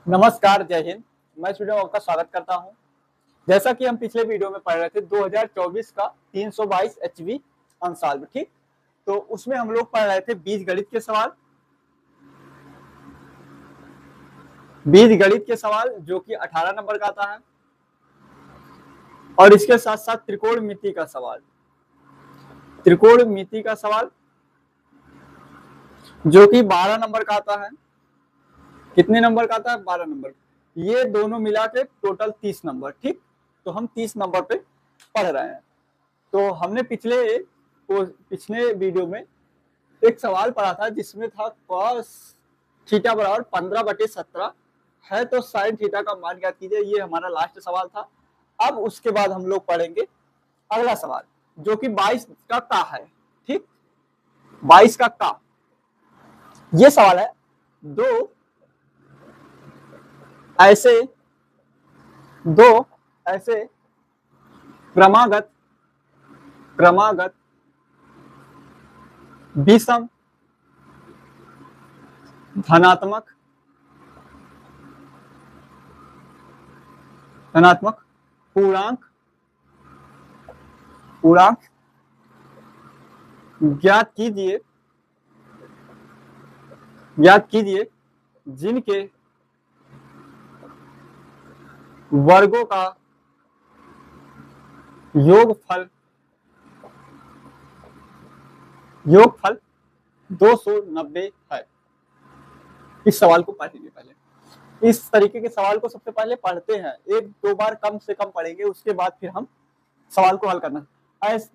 नमस्कार, जय हिंद। मैं स्टूडियो आपका स्वागत करता हूं। जैसा कि हम पिछले वीडियो में पढ़ रहे थे 2024 का 322 एचवी अंशाल में, ठीक। तो उसमें हम लोग पढ़ रहे थे बीजगणित के सवाल, जो कि 18 नंबर का आता है, और इसके साथ साथ त्रिकोणमिति का सवाल जो कि 12 नंबर का आता है। कितने नंबर का आता है? 12 नंबर। ये दोनों मिला के टोटल 30 नंबर, ठीक। तो हम 30 नंबर पे पढ़ रहे हैं। तो हमने पिछले वीडियो में एक सवाल पढ़ा था जिसमें था cos थीटा बराबर 15/17 है तो साइन थीटा का मान ज्ञात कीजिए। ये हमारा लास्ट सवाल था। अब उसके बाद हम लोग पढ़ेंगे अगला सवाल जो कि 22 का है, ठीक। 22 का ये सवाल है। दो ऐसे क्रमागत विषम धनात्मक पूर्णांक ज्ञात कीजिए जिनके वर्गों का योगफल 290 है। इस सवाल को पढ़ेंगे। पहले इस तरीके के सवाल को सबसे पहले पढ़ते हैं, एक दो बार कम से कम पढ़ेंगे, उसके बाद फिर हम सवाल को हल करना।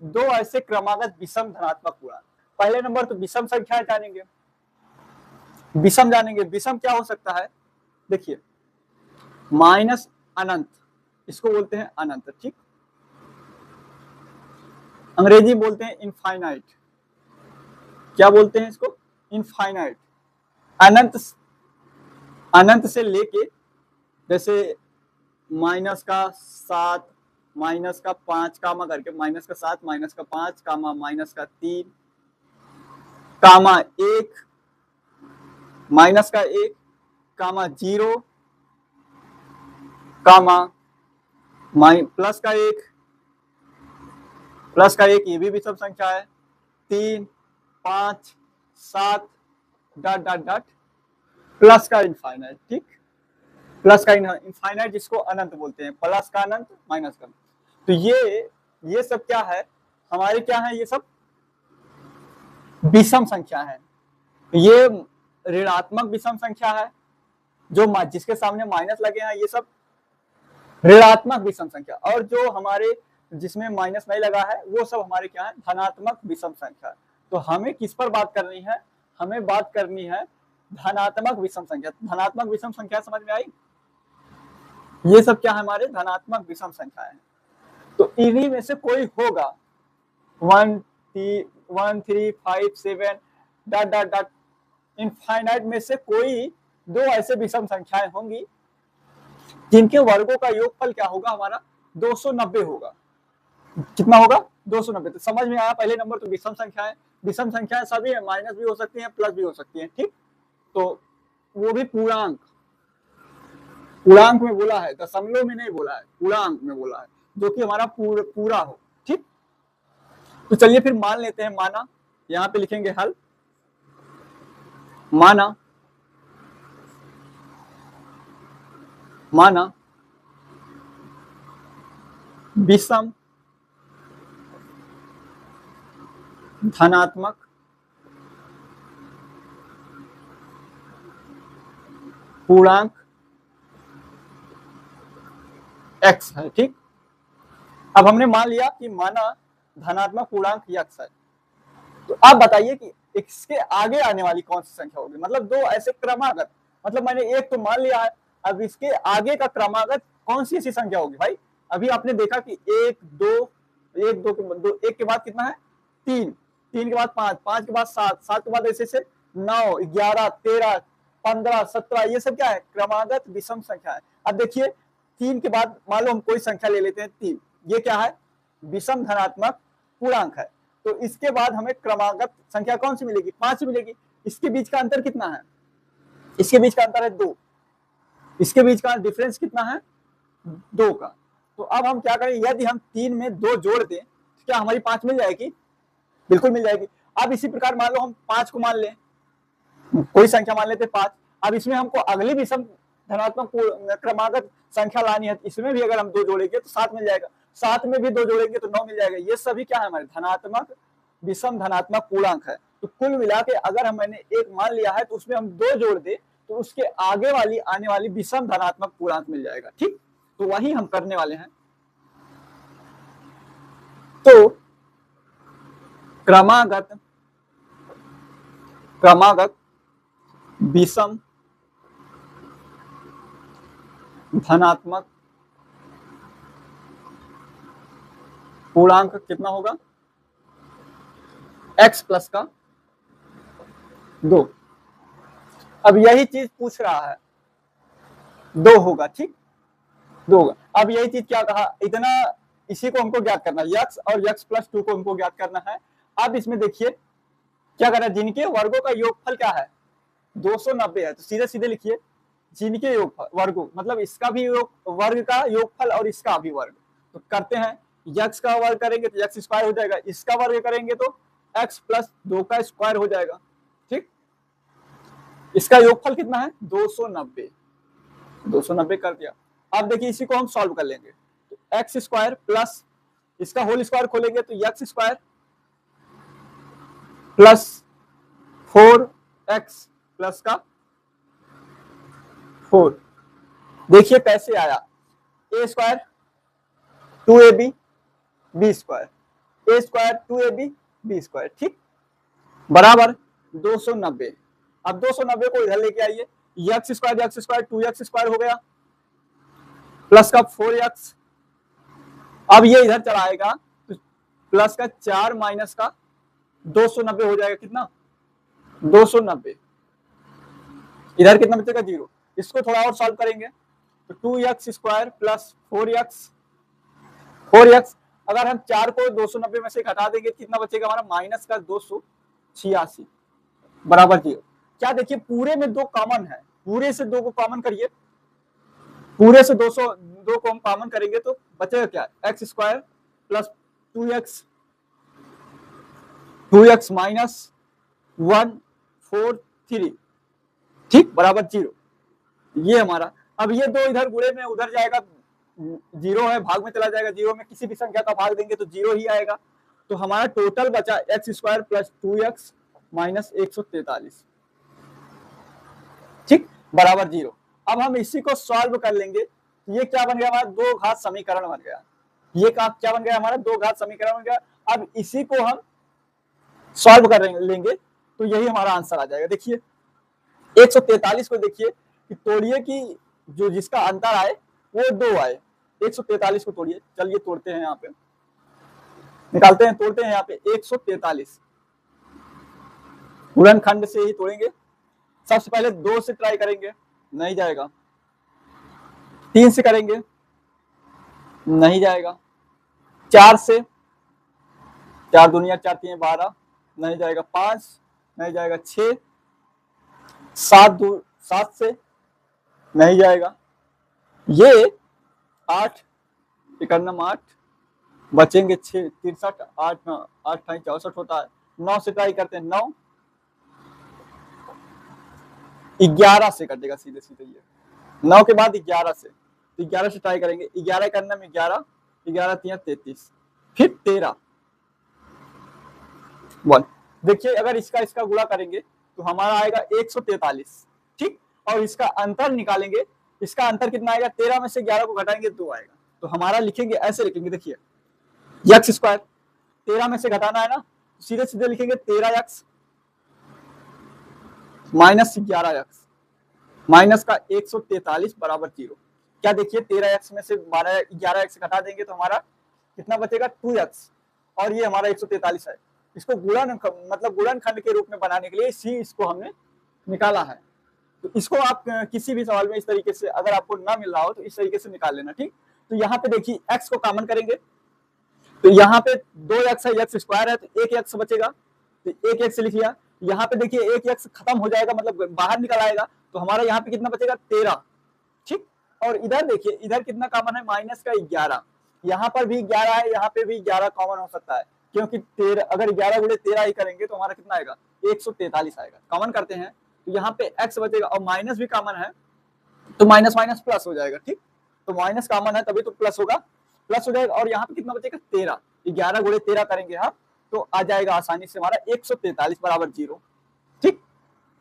दो ऐसे क्रमागत विषम धनात्मक पूर्णांक। पहले नंबर तो विषम संख्या जानेंगे। विषम क्या हो सकता है? देखिए, माइनस अनंत, इसको बोलते हैं अनंत, ठीक। अंग्रेजी बोलते हैं इनफाइनाइट। क्या बोलते हैं इसको? इनफाइनाइट। अनंत से लेके, जैसे -7, -5 कामा करके, -7, -5 कामा -3 कामा 1, -1 कामा 0 कामा प्लस का 1, ये भी विषम संख्या है। 3, 5, 7 ... प्लस का इनफाइनाइट, ठीक। प्लस का इनफाइनाइट जिसको अनंत बोलते हैं, प्लस का अनंत, माइनस का। तो ये सब क्या है हमारे? क्या है ये सब? विषम संख्या है। ये ऋणात्मक विषम संख्या है, जो जिसके सामने माइनस लगे हैं, ये सब ऋणात्मक विषम संख्या। और जो हमारे जिसमें माइनस नहीं लगा है वो सब हमारे क्या है? धनात्मक विषम संख्या। तो हमें किस पर बात करनी है? हमें बात करनी है धनात्मक विषम संख्या। धनात्मक विषम संख्या समझ में आई? ये सब क्या है? हमारे धनात्मक विषम संख्या है। तो इन्हीं में से कोई होगा 1, 3, 5, 7 ... इनफाइनाइट में से कोई दो ऐसे विषम संख्याएं होंगी जिनके वर्गों का योगफल क्या होगा? हमारा 290 होगा। कितना होगा? 290। तो समझ में आया? पहले नंबर तो विषम संख्याएं सभी है, माइनस भी हो सकती है, प्लस भी हो सकती है, ठीक। तो वो भी पूर्णांक में बोला है, दशमलव में नहीं बोला है, पूर्णांक में बोला है, जो कि हमारा पूरा हो, ठीक। तो चलिए फिर मान लेते हैं। माना, यहां पे लिखेंगे हल। माना विषम धनात्मक पूर्णांक x है, ठीक। अब हमने मान लिया कि माना धनात्मक पूर्णांक x है। तो आप बताइए कि इसके आगे आने वाली कौन सी संख्या होगी? मतलब दो ऐसे क्रमागत, मतलब मैंने एक तो मान लिया है, अब इसके आगे का क्रमागत कौन सी ऐसी संख्या होगी भाई? अभी आपने देखा कि 1, 2 1 के बाद कितना है? 3 के बाद 5 के बाद 7 के बाद ऐसे 9, 11, 13, 15, 17, ये सब क्या है? क्रमागत विषम संख्या है। अब देखिए, 3 के बाद मान लो हम कोई संख्या ले लेते हैं 3, ये क्या है? विषम धनात्मक पूर्णांक है। तो इसके बाद हमें क्रमागत संख्या कौन सी मिलेगी? 5 मिलेगी। इसके बीच का अंतर कितना है? इसके बीच का अंतर है 2। इसके बीच का डिफरेंस कितना है, 2 का। तो अब हम क्या करें, यदि हम 3 में 2 जोड़ दें तो क्या हमारी 5 मिल जाएगी, बिल्कुल मिल जाएगी। अब इसी प्रकार मान लो हम 5 को मान लें, कोई संख्या मान लेते 5। अब इसमें हमको अगली विषम धनात्मक क्रमागत संख्या लानी है, इसमें भी अगर हम 2 जोड़ेंगे तो 7 मिल जाएगा, 7 में भी 2 जोड़ेंगे तो 9 मिल जाएगा। ये सभी क्या है, हमारे धनात्मक विषम धनात्मक पूर्णांक है। तो कुल मिला के अगर मैंने एक मान लिया है तो उसमें हम 2 जोड़ दे तो उसके आगे वाली आने वाली विषम धनात्मक पूर्णांक मिल जाएगा। ठीक, तो वही हम करने वाले हैं। तो क्रमागत विषम धनात्मक पूर्णांक कितना होगा, x प्लस का 2। अब यही चीज पूछ रहा है, 2 होगा। ठीक, 2 होगा। अब यही चीज क्या कहा, इतना इसी को हमको ज्ञात करना है, x और x प्लस 2 को हमको ज्ञात करना है। अब इसमें देखिए क्या करना है, जिनके वर्गों का योगफल क्या है, 290 है, तो सीधे सीधे लिखिए जिनके योगफल वर्गों, मतलब इसका भी वर्ग का योगफल और इसका भी वर्ग। तो करते हैं, x का वर्ग करेंगे तो x स्क्वायर हो जाएगा, इसका वर्ग करेंगे तो x प्लस 2 का स्क्वायर हो जाएगा। ठीक, इसका योगफल कितना है, 290, 290 कर दिया। अब देखिए इसी को हम सॉल्व कर लेंगे, तो एक्स स्क्वायर प्लस इसका होल स्क्वायर खोलेंगे तो x square plus 4x plus का 4। देखिए कैसे आया, ए स्क्वायर 2ab बी स्क्वायर, ए स्क्वायर 2ab बी स्क्वायर। ठीक, बराबर 290। अब 290 को इधर लेके आइए, एक्स स्क्वायर 2x स्क्वायर हो गया प्लस का 4x। अब ये इधर चला आएगा तो प्लस का 4 माइनस का 290 हो जाएगा, कितना 290। इधर कितना बचेगा, 0। इसको थोड़ा और सॉल्व करेंगे तो 2x स्क्वायर प्लस 4x। अगर हम 4 को 290 में से घटा देंगे कितना बचेगा हमारा, माइनस का 286 बराबर 0। क्या देखिए पूरे में 2 कॉमन है, पूरे से 2 को कॉमन करिए, पूरे से 2 को हम कॉमन करेंगे तो बचेगा क्या, x square plus 2x minus 143। ठीक, बराबर 0। ये हमारा, अब ये 2 इधर गुणे में उधर जाएगा, 0 है भाग में चला जाएगा, 0 में किसी भी संख्या का भाग देंगे तो 0 ही आएगा। तो हमारा टोटल बचा x square plus 2x minus 143। ठीक, बराबर 0। अब हम इसी को सॉल्व कर लेंगे, ये क्या बन गया हमारा, 2 घात समीकरण बन गया। ये क्या बन गया हमारा, 2 घात समीकरण बन गया। अब इसी को हम सॉल्व कर लेंगे तो यही हमारा आंसर आ जाएगा। देखिए 143 को देखिए कि तोड़िए कि जो जिसका अंतर आए वो 2 आए। 143 को तोड़िए, चलिए तोड़ते हैं, यहाँ पे निकालते हैं, तोड़ते हैं यहाँ पे 143 गुणनखंड से ही तोड़ेंगे। सबसे पहले 2 से ट्राई करेंगे, नहीं जाएगा। 3 से करेंगे, नहीं जाएगा। 4 से, 4 दुनिया 4 3 12, नहीं जाएगा। 5 नहीं जाएगा। 6, 7 से नहीं जाएगा। ये 8 इकन्नम 8 बचेंगे 6 63 8 64 होता है। 9 से ट्राई करते हैं, 9 11 से कटेगा सीधे सीधे। ये 9 के बाद 11 से, तो 11 से ट्राई करेंगे। 11 इकन्नम 11, 11 3 33, फिर 13 1। देखिए अगर इसका गुणा करेंगे तो हमारा आएगा 143। ठीक, और इसका अंतर निकालेंगे, इसका अंतर कितना आएगा, 13 में से 11 को घटाएंगे 2 आएगा। तो हमारा लिखेंगे, ऐसे लिखेंगे, देखिए एक्स स्क्वायर 13 में से घटाना है ना, सीधे सीधे लिखेंगे 13x माइनस 11x माइनस का 143 बराबर 0। क्या देखिए 13x में से 11x घटा देंगे तो हमारा कितना बचेगा, 2x, और ये हमारा 143 है। इसको गुणनखंड के रूप में बनाने के लिए इसको हमने निकाला है। तो इसको आप किसी भी सवाल में इस तरीके से, अगर आपको ना मिल रहा हो तो इस तरीके से निकाल लेना। ठीक, तो यहाँ पे देखिए x को कॉमन करेंगे तो यहाँ पे 2x है, x स्क्वायर है तो 1x बचेगा, तो 1x लिख लिया। यहाँ पे देखिए 1x खत्म हो जाएगा, मतलब बाहर निकल आएगा, तो हमारा यहाँ पे कितना बचेगा, 13। ठीक। और इधर देखिए, इधर कितना कॉमन है, माइनस का 11, यहाँ पर भी 11 है, यहाँ पे भी 11 कॉमन हो सकता है, क्योंकि 13, अगर 11 गुणे 13 ही करेंगे तो हमारा कितना आएगा, 143 आएगा। कॉमन करते हैं तो यहाँ पे x बचेगा, और माइनस भी कॉमन है तो माइनस माइनस प्लस हो जाएगा। ठीक, तो माइनस कॉमन है तभी तो प्लस होगा, प्लस हो जाएगा। और यहाँ पे कितना बचेगा, 13, 11 गुणे 13 करेंगे हम तो आ जाएगा आसानी से हमारा 143 बराबर 0। ठीक,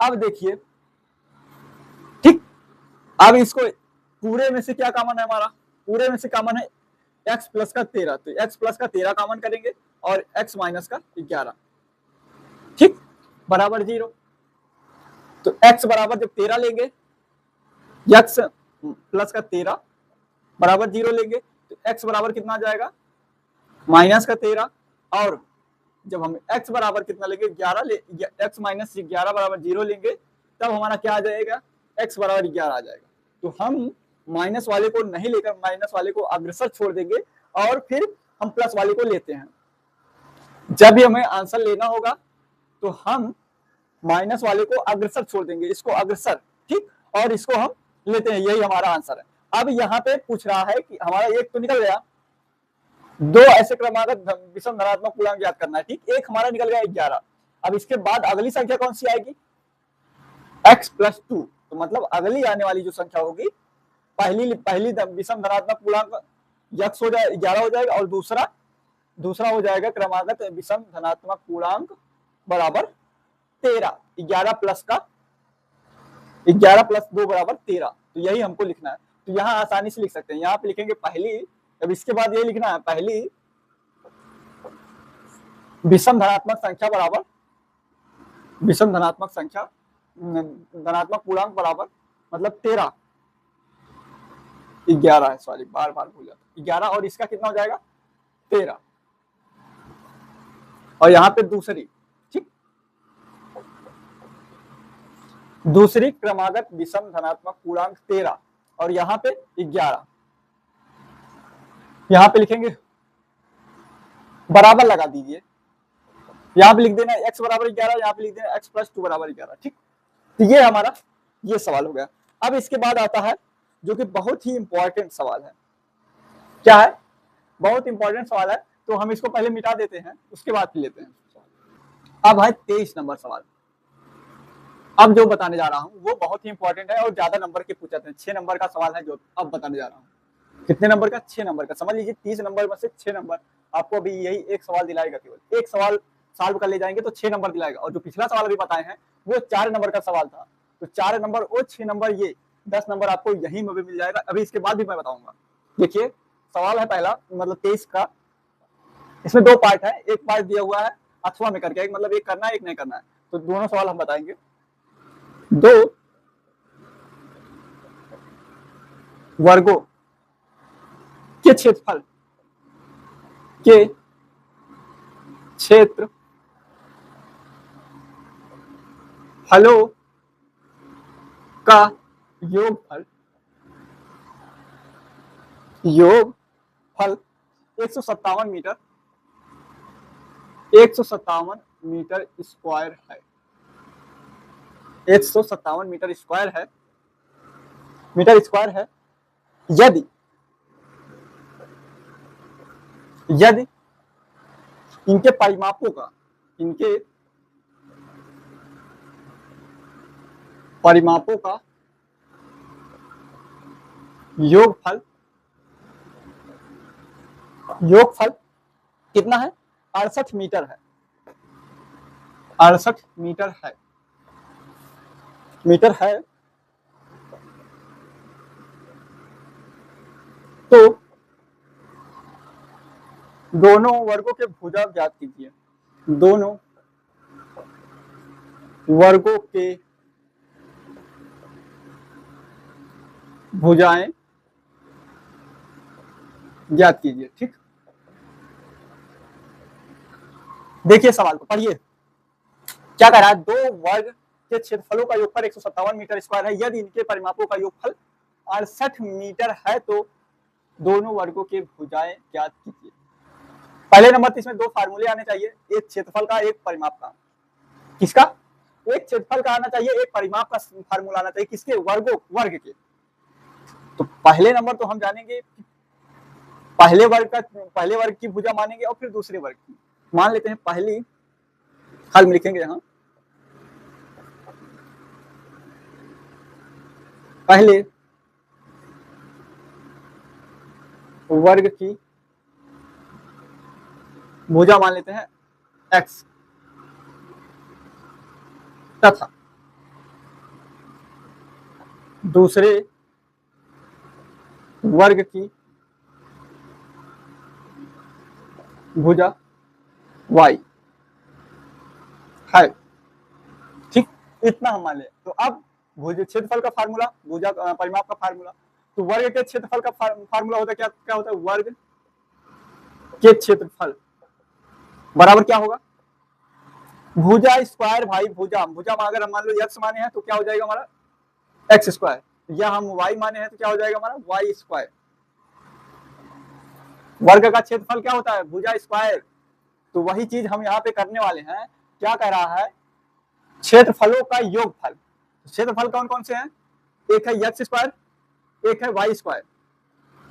अब देखिए, ठीक, अब इसको पूरे में से क्या कॉमन है हमारा, पूरे में से कॉमन है x प्लस का 13, तो x प्लस का 13 कॉमन करेंगे और x माइनस का 11, ठीक, बराबर 0। तो x बराबर जब 13 लेंगे, x प्लस का 13 बराबर 0 लेंगे तो x बराबर कितना आ जाएगा, माइनस का 13, और जब हम x बराबर कितना लेंगे, 11 ले, x माइनस 11 बराबर 0 लेंगे तब हमारा क्या आ जाएगा, x बराबर 11 आ जाएगा। तो हम माइनस वाले को नहीं लेकर माइनस वाले को अग्रसर छोड़ देंगे और फिर हम प्लस वाले को लेते हैं। जब भी हमें आंसर लेना होगा तो हम माइनस वाले को अग्रसर छोड़ देंगे, इसको अग्रसर, ठीक, और इसको हम लेते हैं, यही हमारा आंसर है। अब यहाँ पे पूछ रहा है कि हमारा एक तो निकल गया, दो ऐसे क्रमागत विषम धनात्मक पूर्णांक याद करना है, ठीक, एक हमारा निकल गया 11। अब इसके बाद अगली संख्या कौन सी आएगी, x प्लस 2, तो मतलब अगली आने वाली जो संख्या होगी, पहली विषम धनात्मक पूर्णांक x हो जाए 11 हो जाएगा, और दूसरा हो जाएगा क्रमागत विषम धनात्मक पूर्णांक बराबर 13, 11 प्लस 2 बराबर 13। तो यही हमको लिखना है। तो यहाँ आसानी से लिख सकते हैं, यहाँ पे लिखेंगे पहली, अब इसके बाद ये लिखना है पहली विषम धनात्मक संख्या बराबर विषम धनात्मक संख्या धनात्मक पूर्णांक बराबर मतलब 13, 11 है, सॉरी बार बार भूल जाता, 11, और इसका कितना हो जाएगा 13, और यहाँ पे दूसरी, ठीक, दूसरी क्रमागत विषम धनात्मक पूर्णांक 13, और यहाँ पे 11, यहाँ पे लिखेंगे बराबर लगा दीजिए, यहाँ पे लिख देना x बराबर 11, यहाँ पे लिख देना x प्लस 2 बराबर 11, ठीक। तो ये हमारा ये सवाल हो गया। अब इसके बाद आता है जो कि बहुत ही इंपॉर्टेंट सवाल है, क्या है, बहुत इंपॉर्टेंट सवाल है, तो हम इसको पहले मिटा देते हैं, उसके बाद लेते हैं। अब है 23 नंबर सवाल। अब जो बताने जा रहा हूँ वो बहुत ही इंपॉर्टेंट है और ज्यादा नंबर के पूछे जाते हैं। 6 नंबर का सवाल है जो अब बताने जा रहा हूँ। कितने नंबर का, 6 नंबर का। समझ लीजिए 30 नंबर में से 6 नंबर आपको अभी यही एक सवाल दिलाएगा, केवल एक सवाल सॉल्व कर ले जाएंगे तो 6 नंबर दिलाएगा, और जो पिछला सवाल अभी बताए हैं वो 4 नंबर का सवाल था, तो 4 नंबर और 6 नंबर, ये 10 नंबर आपको यहीं में भी मिल जाएगा। अभी इसके बाद भी मैं बताऊंगा। देखिए सवाल है पहला, मतलब 23 का, इसमें 2 पार्ट है, एक पार्ट दिया हुआ है अथवा में करके, एक मतलब एक करना है एक नहीं करना है, तो दोनों सवाल हम बताएंगे। 2 वर्गों के क्षेत्रफल के क्षेत्र फलों का योगफल 157 मीटर 157 मीटर स्क्वायर है। 157 मीटर स्क्वायर है, यदि इनके परिमापों का योगफल कितना है, 68 मीटर है, 68 मीटर है, तो दोनों वर्गों के भुजा ज्ञात कीजिए। दोनों वर्गों के भुजाएं ज्ञात कीजिए, ठीक। देखिए सवाल को पढ़िए, क्या कह रहा है, 2 वर्ग के क्षेत्रफलों का योगफल 157 मीटर स्क्वायर है, यदि इनके परिमापों का योगफल 68 मीटर है तो दोनों वर्गों के भुजाएं ज्ञात कीजिए। पहले नंबर तो इसमें 2 फार्मूले आने चाहिए, एक क्षेत्रफल का एक परिमाप का। किसका, एक क्षेत्रफल का आना चाहिए, एक परिमाप का फार्मूला आना चाहिए, किसके, वर्ग के। तो पहले नंबर तो हम जानेंगे पहले वर्ग की भुजा मानेंगे और फिर दूसरे वर्ग की। मान लेते हैं पहली, हल में लिखेंगे यहाँ पहले वर्ग की भुजा मान लेते हैं x तथा दूसरे वर्ग की भुजा y है। ठीक, इतना हम मान ले। तो अब भुजा क्षेत्रफल का फार्मूला, भुजा परिमाप का फार्मूला, तो वर्ग के क्षेत्रफल का फार्मूला होता है क्या होता है, वर्ग के क्षेत्रफल बराबर क्या होगा, भुजा स्क्वायर भाई भुजा अगर हम मान लो x माने हैं तो क्या हो जाएगा हमारा एक्स स्क्वायर, या हम y माने हैं तो क्या हो जाएगा हमारा वाई स्क्वायर। वर्ग का क्षेत्रफल क्या होता है, भुजा स्क्वायर। तो वही चीज हम यहाँ पे करने वाले हैं। क्या कह रहा है, क्षेत्रफलों का योगफल। क्षेत्रफल कौन कौन से हैं, एक है एक्स स्क्वायर, एक है वाई स्क्वायर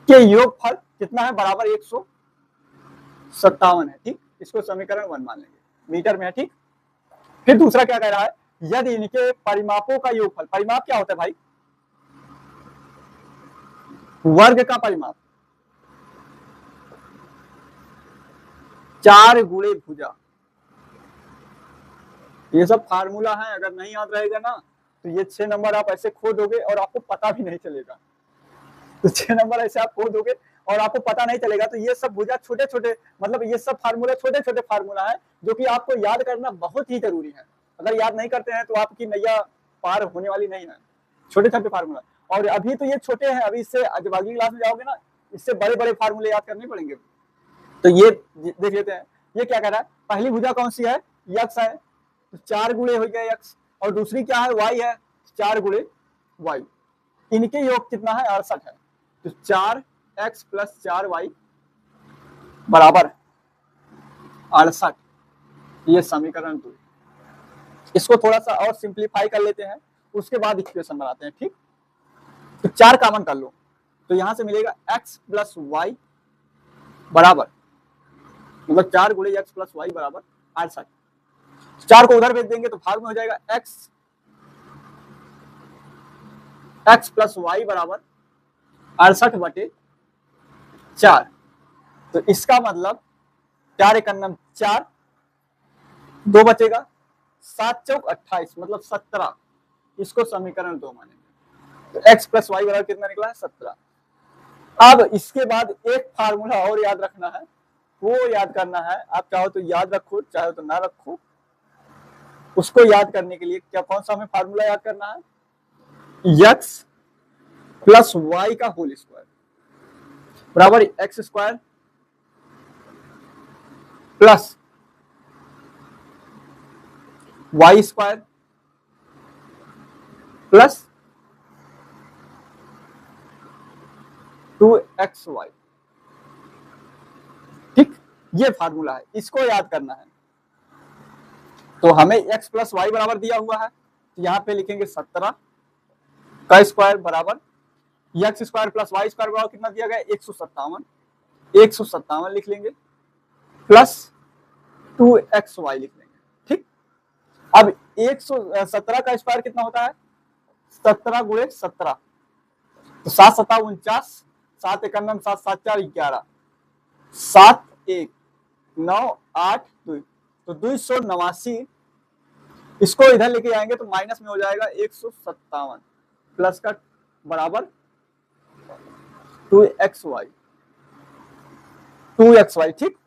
के योगफल कितना है, बराबर 157 है। ठीक, इसको समीकरण 1 मान लेंगे, मीटर में है। ठीक, फिर दूसरा क्या कह रहा है, यदि इनके परिमापों का योगफल, परिमाप क्या होता है भाई, वर्ग का परिमाप 4 गुणे भुजा। ये सब फार्मूला है, अगर नहीं याद रहेगा ना तो ये 6 नंबर आप ऐसे खो दोगे और आपको पता भी नहीं चलेगा। तो 6 नंबर ऐसे आप खो दोगे और आपको पता नहीं चलेगा। तो ये सब भुजा छोटे छोटे, मतलब ये सब फार्मूला छोटे छोटे फार्मूला है जो कि आपको याद करना बहुत ही जरूरी है। अगर याद नहीं करते हैं तो आपकी नैया पार होने वाली नहीं है। छोटे छोटे फार्मूला, और अभी तो ये छोटे हैं, अभी इससे जब अगली क्लास में जाओगे ना इससे बड़े बड़े फार्मूले याद करने पड़ेंगे। तो ये देख लेते हैं, ये क्या कह रहा है, पहली भुजा कौन सी है, यक्स है, तो 4 गुणे हो गया यक्स, और दूसरी क्या है, वाई है, 4 गुणे वाई। इनके योग कितना है, 68 है। तो 4x प्लस 4y बराबर 68, ये समीकरण 2। इसको थोड़ा सा और सिंप्लीफाई कर लेते हैं, उसके बाद इक्वेशन बनाते हैं। ठीक, तो 4 कॉमन कर लो, तो यहां से मिलेगा x प्लस वाई बराबर, मतलब 4 गुणे x प्लस वाई बराबर 68। 4 को उधर भेज देंगे तो भाग में हो जाएगा x प्लस वाई बराबर 68/4। तो इसका मतलब 4 एकन्नम 4, 2 बचेगा, 7 चौक 28, मतलब 17। इसको समीकरण 2 मानेंगे। तो x प्लस वाई बराबर कितना निकला है, 17। अब इसके बाद एक फार्मूला और याद रखना है, वो याद करना है। आप चाहो तो याद रखो, चाहो तो ना रखो। उसको याद करने के लिए क्या, कौन सा हमें फार्मूला याद करना है, x प्लस वाई का होल स्क्वायर बराबर x square plus y square plus 2xy। ठीक, ये फार्मूला है, इसको याद करना है। तो हमें x प्लस वाई बराबर दिया हुआ है, तो यहां पे लिखेंगे 17 का स्क्वायर बराबर x square plus y square बराबर कितना दिया गया, 157 लिख लेंगे, प्लस 2xy लिख लेंगे। ठीक, अब 117 का स्क्वायर कितना होता है, 17 गुणे 17, तो 7 7 49, 7 एकन्नम 7 7 4 11, 7 1 9 8 2, तो 289। इसको इधर लेके आएंगे तो माइनस में हो जाएगा 157 प्लस का बराबर 2xy। ठीक,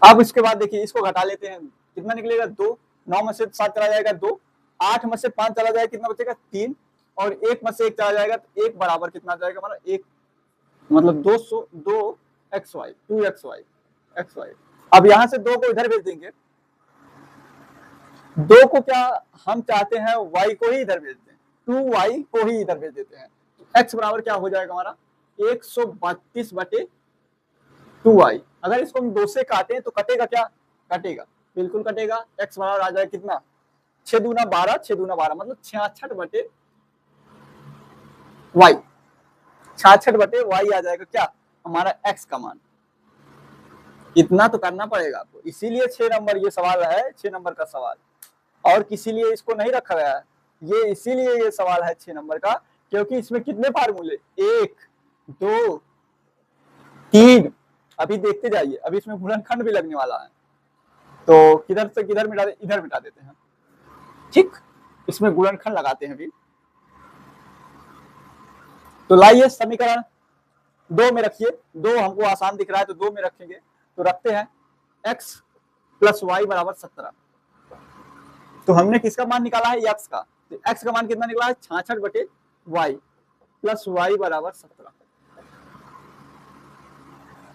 अब इसके बाद देखिए इसको घटा लेते हैं, कितना निकलेगा 2, 9 में से 7 चला जाएगा 2, 8 में से 5 चला जाएगा कितना बचेगा 3, और 1 में से 1 चला जाएगा तो 1 बराबर कितना जाएगा हमारा 1, मतलब 2xy। अब यहां से 2 को इधर भेज देंगे, 2 को क्या हम चाहते हैं y को ही इधर भेज दें, 2y को ही इधर भेज देते हैं। x बराबर क्या हो जाएगा हमारा 132/2y। अगर इसको हम 2 से काटें तो कटेगा क्या, कटेगा, बिल्कुल कटेगा। x बराबर आ जाएगा कितना, 6 दूना 12, 6 दूना 12, मतलब 66/2 वाई, 66/y आ जाएगा क्या, हमारा x का मान। इतना तो करना पड़ेगा आपको, इसीलिए 6 नंबर ये सवाल है, 6 नंबर का सवाल, और किसी लिए इसको नहीं रखा गया है, ये इसीलिए ये सवाल है 6 नंबर का, क्योंकि इसमें कितने फार्मूले, 1 2 3, अभी देखते जाइए, अभी इसमें गुणनखंड भी लगने वाला है, तो किधर से किधर मिटा दे, इधर मिटा देते हैं, ठीक, इसमें गुणनखंड लगाते हैं अभी। तो लाइए समीकरण 2 में रखिए, 2 हमको आसान दिख रहा है तो 2 में रखेंगे, तो रखते हैं x प्लस वाई बराबर 17। तो हमने किसका मान निकाला है, x का, तो x का मान कितना निकला है, 66/y प्लस वाई बराबर 17।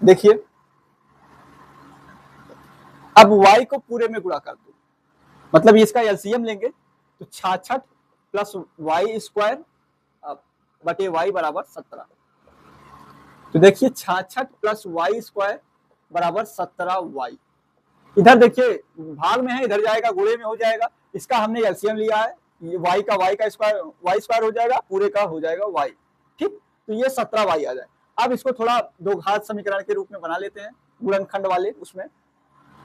देखिए अब y को पूरे में गुणा कर दो, मतलब इसका एलसीएम लेंगे, तो 66 प्लस वाई स्क्वायर बटे वाई बराबर 17। तो देखिए 66 प्लस वाई स्क्वायर बराबर 17y। इधर देखिए भाग में है, इधर जाएगा गुणे में हो जाएगा, इसका हमने एलसीएम लिया है, y का स्क्वायर वाई स्क्वायर हो जाएगा, पूरे का हो जाएगा y, ठीक, तो ये 17y आ जाए। अब इसको थोड़ा दो घात समीकरण के रूप में बना लेते हैं, गुणनखंड वाले उसमें,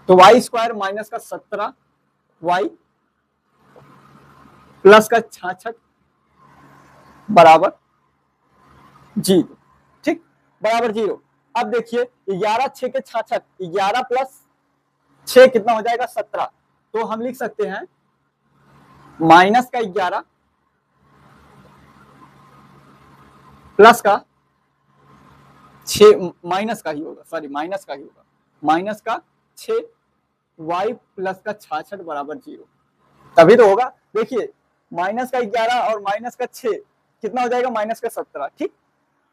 तो वाई स्क्वायर माइनस का 17y प्लस का 66 बराबर 0, ठीक, बराबर 0। अब देखिए 11 6 के 66, 11 प्लस 6 कितना हो जाएगा, 17, तो हम लिख सकते हैं माइनस का 11 प्लस का 6, माइनस का ही होगा, सॉरी माइनस का ही होगा, माइनस का 6 y प्लस का 66 बराबर 0, तभी तो होगा। देखिए माइनस का 11 और माइनस का 6 कितना हो जाएगा, माइनस का 17, ठीक,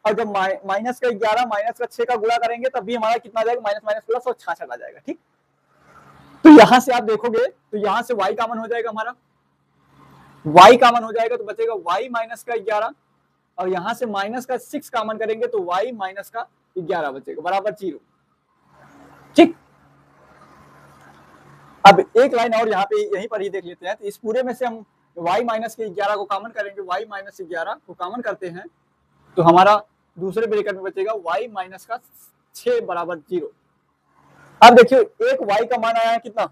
और जब माइनस का 11 माइनस का 6 का गुणा करेंगे तब भी हमारा कितना आ जाएगा, माइनस माइनस प्लस और 66 आ जाएगा, ठीक। तो यहां से आप देखोगे तो यहां से y कॉमन हो जाएगा, हमारा y कॉमन हो जाएगा, तो बचेगा y माइनस का 11, और यहां से माइनस का 6 कॉमन करेंगे तो y माइनस का 11 बचेगा बराबर 0, ठीक। अब एक लाइन और यहाँ पे यहीं पर ही देख लेते हैं, तो इस पूरे में से हम y माइनस के 11 को कॉमन करेंगे, y माइनस 11 को कॉमन करते हैं तो हमारा दूसरे ब्रैकेट में बचेगा y माइनस का 6 बराबर 0। अब देखिए एक y का मान आया है कितना,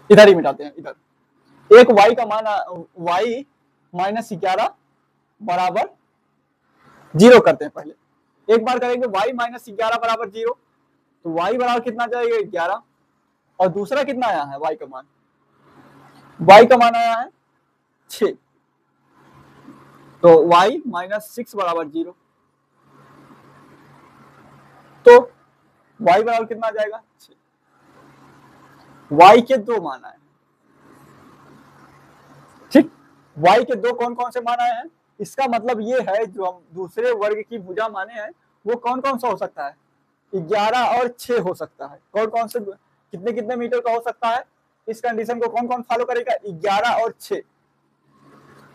इधर ही मिटाते हैं, इधर एक y का मान y माइनस 11 बराबर 0 करते हैं, पहले एक बार करेंगे y माइनस 11 बराबर 0, तो y बराबर कितना जाएगा 11, और दूसरा कितना आया है y का मान आया है 6, तो y माइनस 6 बराबर 0, तो y बराबर कितना आ जाएगा 6। y के दो मान आए, ठीक, y के दो कौन कौन से मान आए हैं, इसका मतलब ये है जो हम दूसरे वर्ग की भुजा माने हैं वो कौन कौन सा हो सकता है, 11 और 6 हो सकता है, कौन कौन से कितने कितने मीटर का हो सकता है, इस कंडीशन को कौन कौन फॉलो करेगा, 11 और 6।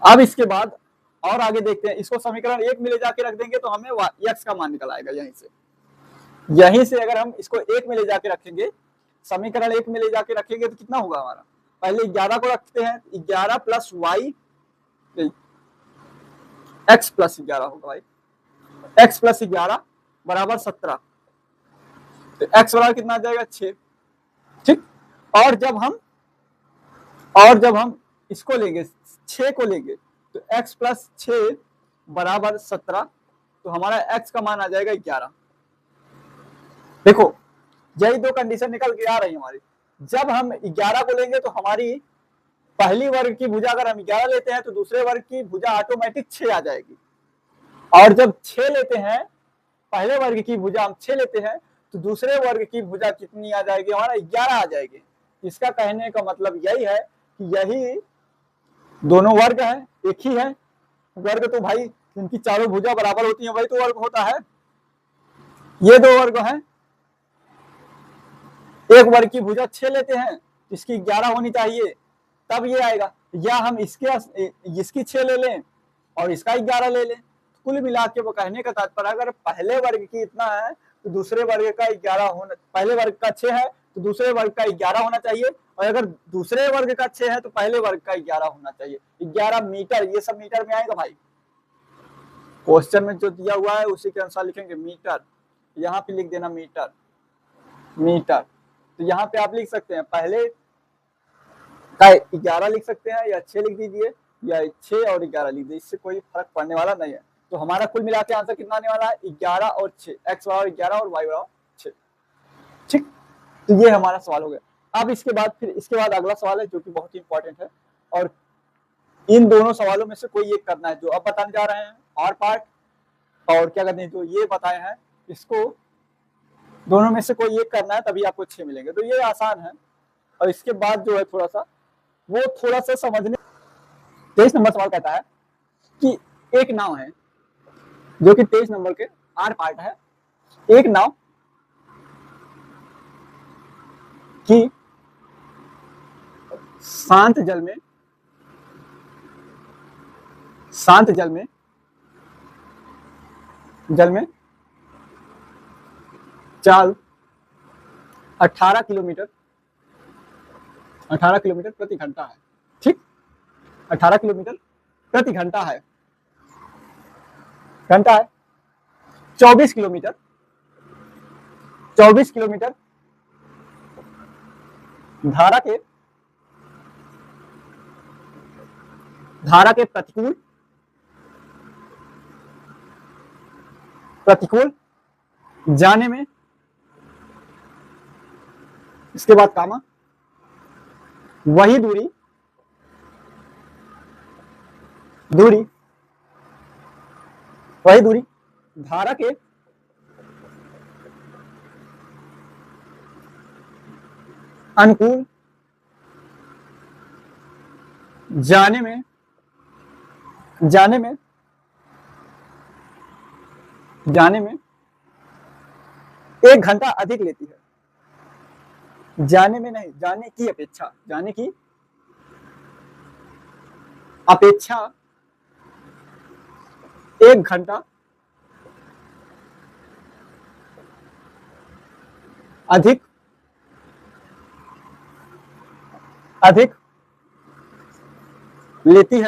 अब इसके बाद और आगे देखते हैं, इसको समीकरण 1 में ले जाके रख देंगे तो हमें x का मान निकल आएगा, यहीं से अगर हम इसको 1 में ले जाके रखेंगे, समीकरण 1 में ले जाके रखेंगे तो कितना होगा हमारा, पहले 11 को रखते हैं, 11 प्लस वाई x प्लस 11 होगा भाई, x प्लस 11 बराबर 17, तो x बराबर कितना आ जाएगा 6, ठीक। और जब हम इसको लेंगे 6 को लेंगे तो x प्लस 6 बराबर 17, तो हमारा x का मान आ जाएगा 11। देखो यही दो कंडीशन निकल के आ रही है हमारी, जब हम 11 को लेंगे तो हमारी पहली वर्ग की भुजा अगर हम 11 लेते हैं तो दूसरे वर्ग की भुजा ऑटोमेटिक 6 आ जाएगी, और जब 6 लेते हैं पहले वर्ग की भुजा हम 6 लेते हैं तो दूसरे वर्ग की भुजा कितनी आ जाएगी, हमारा 11 आ जाएगी। इसका कहने का मतलब यही है कि यही दोनों वर्ग हैं, एक ही है वर्ग, तो भाई इनकी चारों भुजा बराबर होती है, वही तो वर्ग होता है। ये दो वर्ग हैं, एक वर्ग की भुजा 6 लेते हैं, इसकी 11 होनी चाहिए, तब ये आएगा, या हम इसकी 6 ले लें और इसका 11 ले लें, कुल मिला के वो कहने का तात्पर्य अगर पहले वर्ग की इतना है तो दूसरे वर्ग का 11 होना, पहले वर्ग का 6 है तो दूसरे वर्ग का 11 होना चाहिए, और अगर दूसरे वर्ग का 6 है तो पहले वर्ग का 11 होना चाहिए। 11 मीटर, ये सब मीटर में आएगा भाई, क्वेश्चन में जो दिया हुआ है उसी के अनुसार लिखेंगे मीटर। यहाँ पे लिख देना मीटर, मीटर। तो यहाँ पे आप लिख सकते हैं पहले का 11 लिख सकते हैं, या 6 लिख दीजिए, या 6 और 11 लिख दीजिए, इससे कोई फर्क पड़ने वाला नहीं है। तो हमारा कुल मिला के आंसर कितना आने वाला है, 11 और 6, x बराबर 11 और y बराबर 6। ठीक, तो ये हमारा सवाल हो गया। अब इसके बाद अगला सवाल है जो कि बहुत ही इंपॉर्टेंट है, और इन दोनों सवालों में से कोई एक करना है, जो अब बताने जा रहे हैं और पार्ट, और क्या कहते हैं जो ये बताए हैं, इसको दोनों में से कोई एक करना है, तभी आपको 6 मिलेंगे। तो ये आसान है। और इसके बाद जो है थोड़ा सा समझने। 23 नंबर सवाल कहता है कि एक नाव है, जो कि 23 नंबर के आर पार्ट है। एक नाव की शांत जल में चाल 18 किलोमीटर प्रति घंटा है। ठीक, 18 किलोमीटर प्रति घंटा है। 24 किलोमीटर धारा के प्रतिकूल जाने में, इसके बाद कामा, वही दूरी धारा के अनुकूल जाने में 1 घंटा अधिक लेती है। जाने में नहीं, जाने की अपेक्षा 1 घंटा अधिक लेती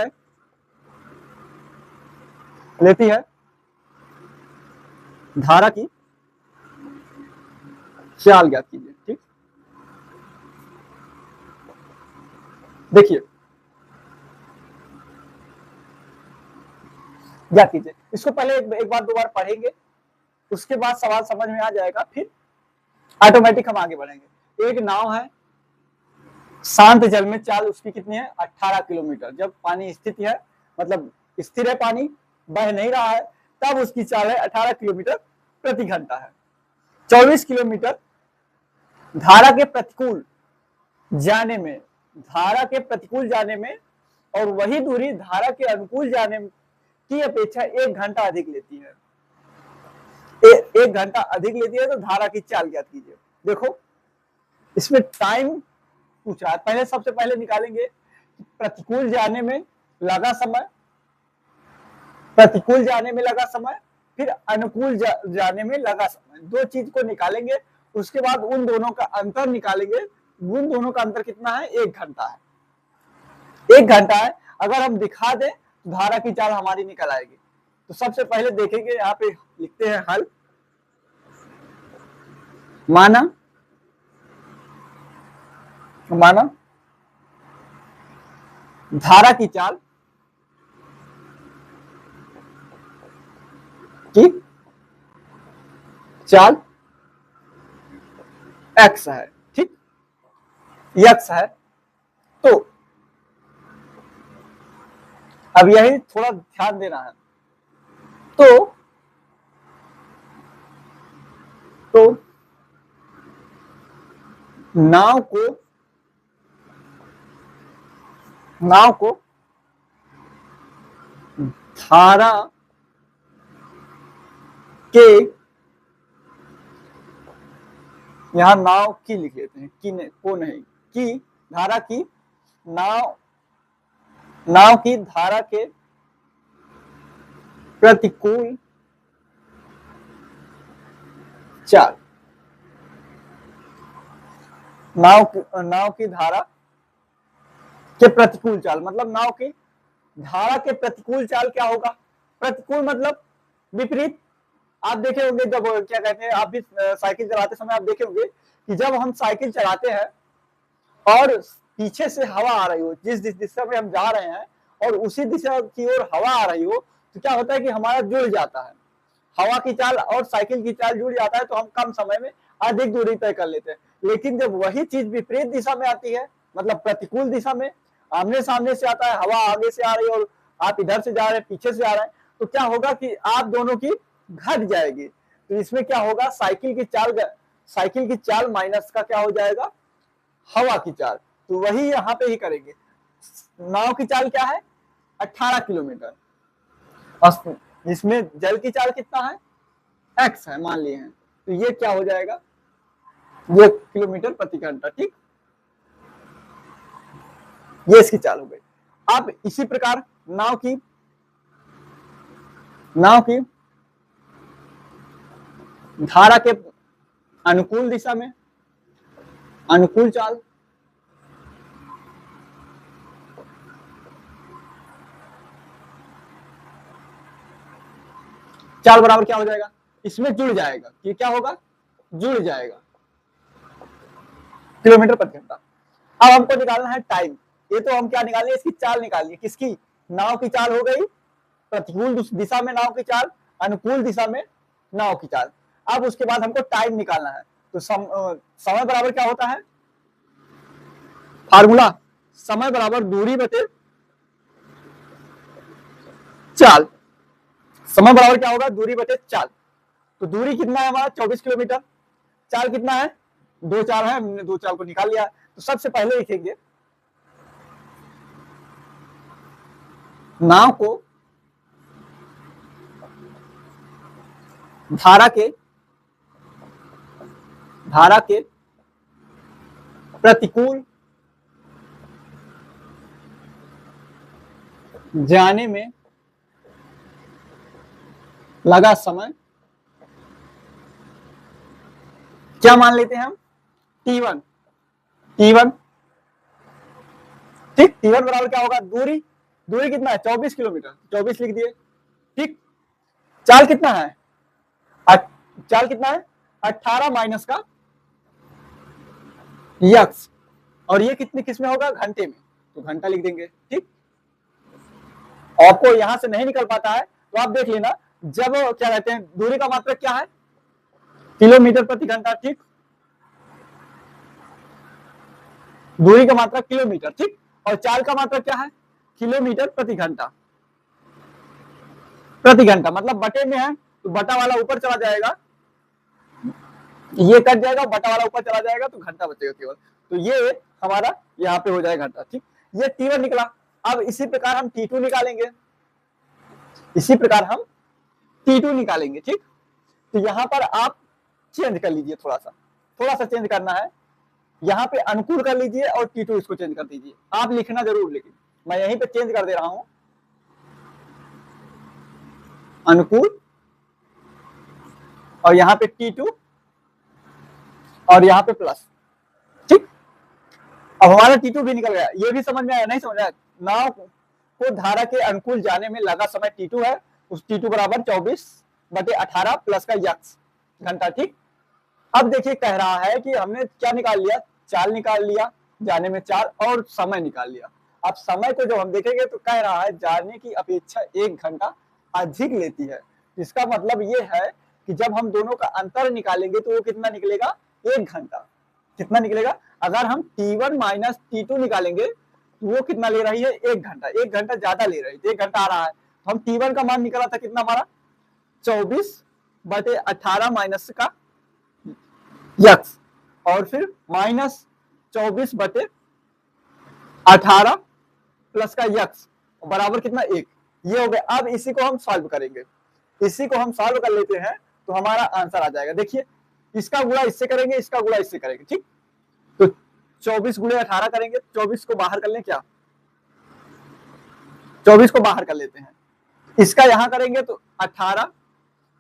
है धारा की चाल ज्ञात कीजिए। ठीक, देखिए ज्ञात कीजिए। इसको पहले एक बार 2 बार पढ़ेंगे, उसके बाद सवाल समझ में आ जाएगा, फिर ऑटोमेटिक हम आगे बढ़ेंगे। एक नाव है, शांत जल में चाल उसकी कितनी है, 18 किलोमीटर। जब पानी स्थित है, मतलब स्थिर है, पानी बह नहीं रहा है, तब उसकी चाल है 18 किलोमीटर प्रति घंटा है। 24 किलोमीटर धारा के प्रतिकूल जाने में, और वही दूरी धारा के अनुकूल जाने की अपेक्षा 1 घंटा अधिक लेती है। 1 घंटा अधिक लेती है, तो धारा की चाल ज्ञात कीजिए। देखो इसमें टाइम पूछ रहा है, सबसे पहले निकालेंगे प्रतिकूल जाने में लगा समय, फिर अनुकूल जाने में लगा समय। 2 चीज को निकालेंगे, उसके बाद उन दोनों का अंतर निकालेंगे। उन दोनों का अंतर कितना है, 1 घंटा है। 1 घंटा है। अगर हम दिखा दें तो धारा की चाल हमारी निकल आएगी। तो सबसे पहले देखेंगे, यहाँ पे लिखते हैं हल। माना धारा की चाल x है। ठीक, x है। तो अब यही थोड़ा ध्यान देना है। तो नाव को धारा के, यहां नाव की लिख लेते हैं, की धारा की, नाव की धारा के प्रतिकूल चाल नाव की धारा के प्रतिकूल चाल, मतलब नाव की धारा के प्रतिकूल चाल क्या होगा? प्रतिकूल मतलब विपरीत। आप देखे होंगे जब क्या कहते हैं, आप भी साइकिल चलाते समय आप देखे होंगे कि जब हम साइकिल चलाते हैं और पीछे से हवा आ रही हो, जिस दिशा में हम जा रहे हैं और उसी दिशा की ओर हवा आ रही हो, तो क्या होता है कि हमारा जुड़ जाता है, हवा की चाल और साइकिल की चाल जुड़ जाता है, तो हम कम समय में अधिक दूरी तय कर लेते हैं। लेकिन जब वही चीज विपरीत दिशा में आती है, मतलब प्रतिकूल दिशा में, आमने सामने से आता है, हवा आगे से आ रही है और आप इधर से जा रहे हैं, पीछे से आ रहे हैं, तो क्या होगा कि आप दोनों की घट जाएगी। तो इसमें क्या होगा, साइकिल की चाल माइनस का क्या हो जाएगा, हवा की चाल। तो वही यहाँ पे ही करेंगे। नाव की चाल क्या है, 18 किलोमीटर, और इसमें जल की चाल कितना है, x है मान लिए हैं, तो ये क्या हो जाएगा, ये किलोमीटर प्रति घंटा। ठीक, ये इसकी चाल हो गई। अब इसी प्रकार नाव की धारा के अनुकूल दिशा में अनुकूल चाल, चाल बराबर क्या हो जाएगा, इसमें जुड़ जाएगा, ये क्या होगा, जुड़ जाएगा, किलोमीटर प्रति घंटा। अब हमको निकालना है टाइम। ये तो हम क्या निकालेंगे, इसकी चाल निकालिए, किसकी, नाव की चाल हो गई, प्रतिकूल दिशा में नाव की चाल, अनुकूल दिशा में नाव की चाल। अब उसके बाद हमको टाइम निकालना है। तो समय बराबर क्या होता है, फार्मूला, समय बराबर दूरी बटे चाल। समय बराबर क्या होगा, दूरी बटे चाल। तो दूरी कितना है हमारा, 24 किलोमीटर। चाल कितना है, 2 चाल है, हमने 2 चाल को निकाल लिया। तो सबसे पहले लिखेंगे नाव को धारा के प्रतिकूल जाने में लगा समय क्या मान लेते हैं हम, T1। ठीक, T1 बराबर क्या होगा, दूरी कितना है, 24 किलोमीटर, 24 लिख दिए। ठीक, चाल कितना है, 18 माइनस का यक्स, और ये किस में होगा, घंटे में, तो घंटा लिख देंगे। ठीक, आपको यहां से नहीं निकल पाता है तो आप देख लेना, जब क्या कहते हैं, दूरी का मात्रक क्या है, किलोमीटर प्रति घंटा। ठीक, दूरी का मात्रक किलोमीटर। ठीक, और चाल का मात्रक क्या है, किलोमीटर प्रति घंटा। मतलब बटे में है तो बटा वाला ऊपर चला जाएगा, ये कट जाएगा, बटा वाला ऊपर चला जाएगा, तो घंटा बचेगा केवल। तो ये हमारा यहाँ पे हो जाएगा घंटा। ठीक, ये T1 निकला। अब इसी प्रकार हम T2 निकालेंगे, ठीक, तो यहाँ पर आप चेंज कर लीजिए, थोड़ा सा चेंज करना है, यहाँ पे अनुकूल कर लीजिए और T2 इसको चेंज कर दीजिए। आप लिखना जरूर, लेकिन मैं यहीं पे चेंज कर दे रहा हूं, अनुकूल, और यहाँ पे T2 और यहाँ पे प्लस। ठीक, अब हमारा T2 भी निकल गया। ये भी समझ में आया, नहीं समझ आया, नाव को धारा के अनुकूल जाने में लगा समय T2 है, उस T2 बराबर 24/18 प्लस का यक्स घंटा। ठीक, अब देखिए कह रहा है कि हमने क्या निकाल लिया, चाल निकाल लिया, जाने में चाल, और समय निकाल लिया। अब समय को जब हम देखेंगे तो कह रहा है जाने की अपेक्षा 1 घंटा अधिक लेती है। इसका मतलब ये है कि जब हम दोनों का अंतर निकालेंगे तो वो कितना निकलेगा, 1 घंटा। कितना निकलेगा, अगर हम T1 माइनस T2 निकालेंगे तो वो कितना ले रही है, 1 घंटा। 1 घंटा ज्यादा ले रही है, 1 घंटा आ रहा है। तो हम T1 का मान निकला था कितना हमारा, 24/18 माइनस का यक्स, और फिर माइनस 24/18 प्लस का यक्स बराबर कितना, 1। ये हो गया। अब इसी को हम सॉल्व करेंगे, इसी को हम सॉल्व कर लेते हैं तो हमारा आंसर आ जाएगा। देखिए, इसका गुणा इससे करेंगे, इसका गुणा इससे करेंगे। ठीक, तो 24 गुणे 18 करेंगे, 24 को बाहर कर लें, क्या 24 को बाहर कर लेते हैं, इसका यहां करेंगे तो 18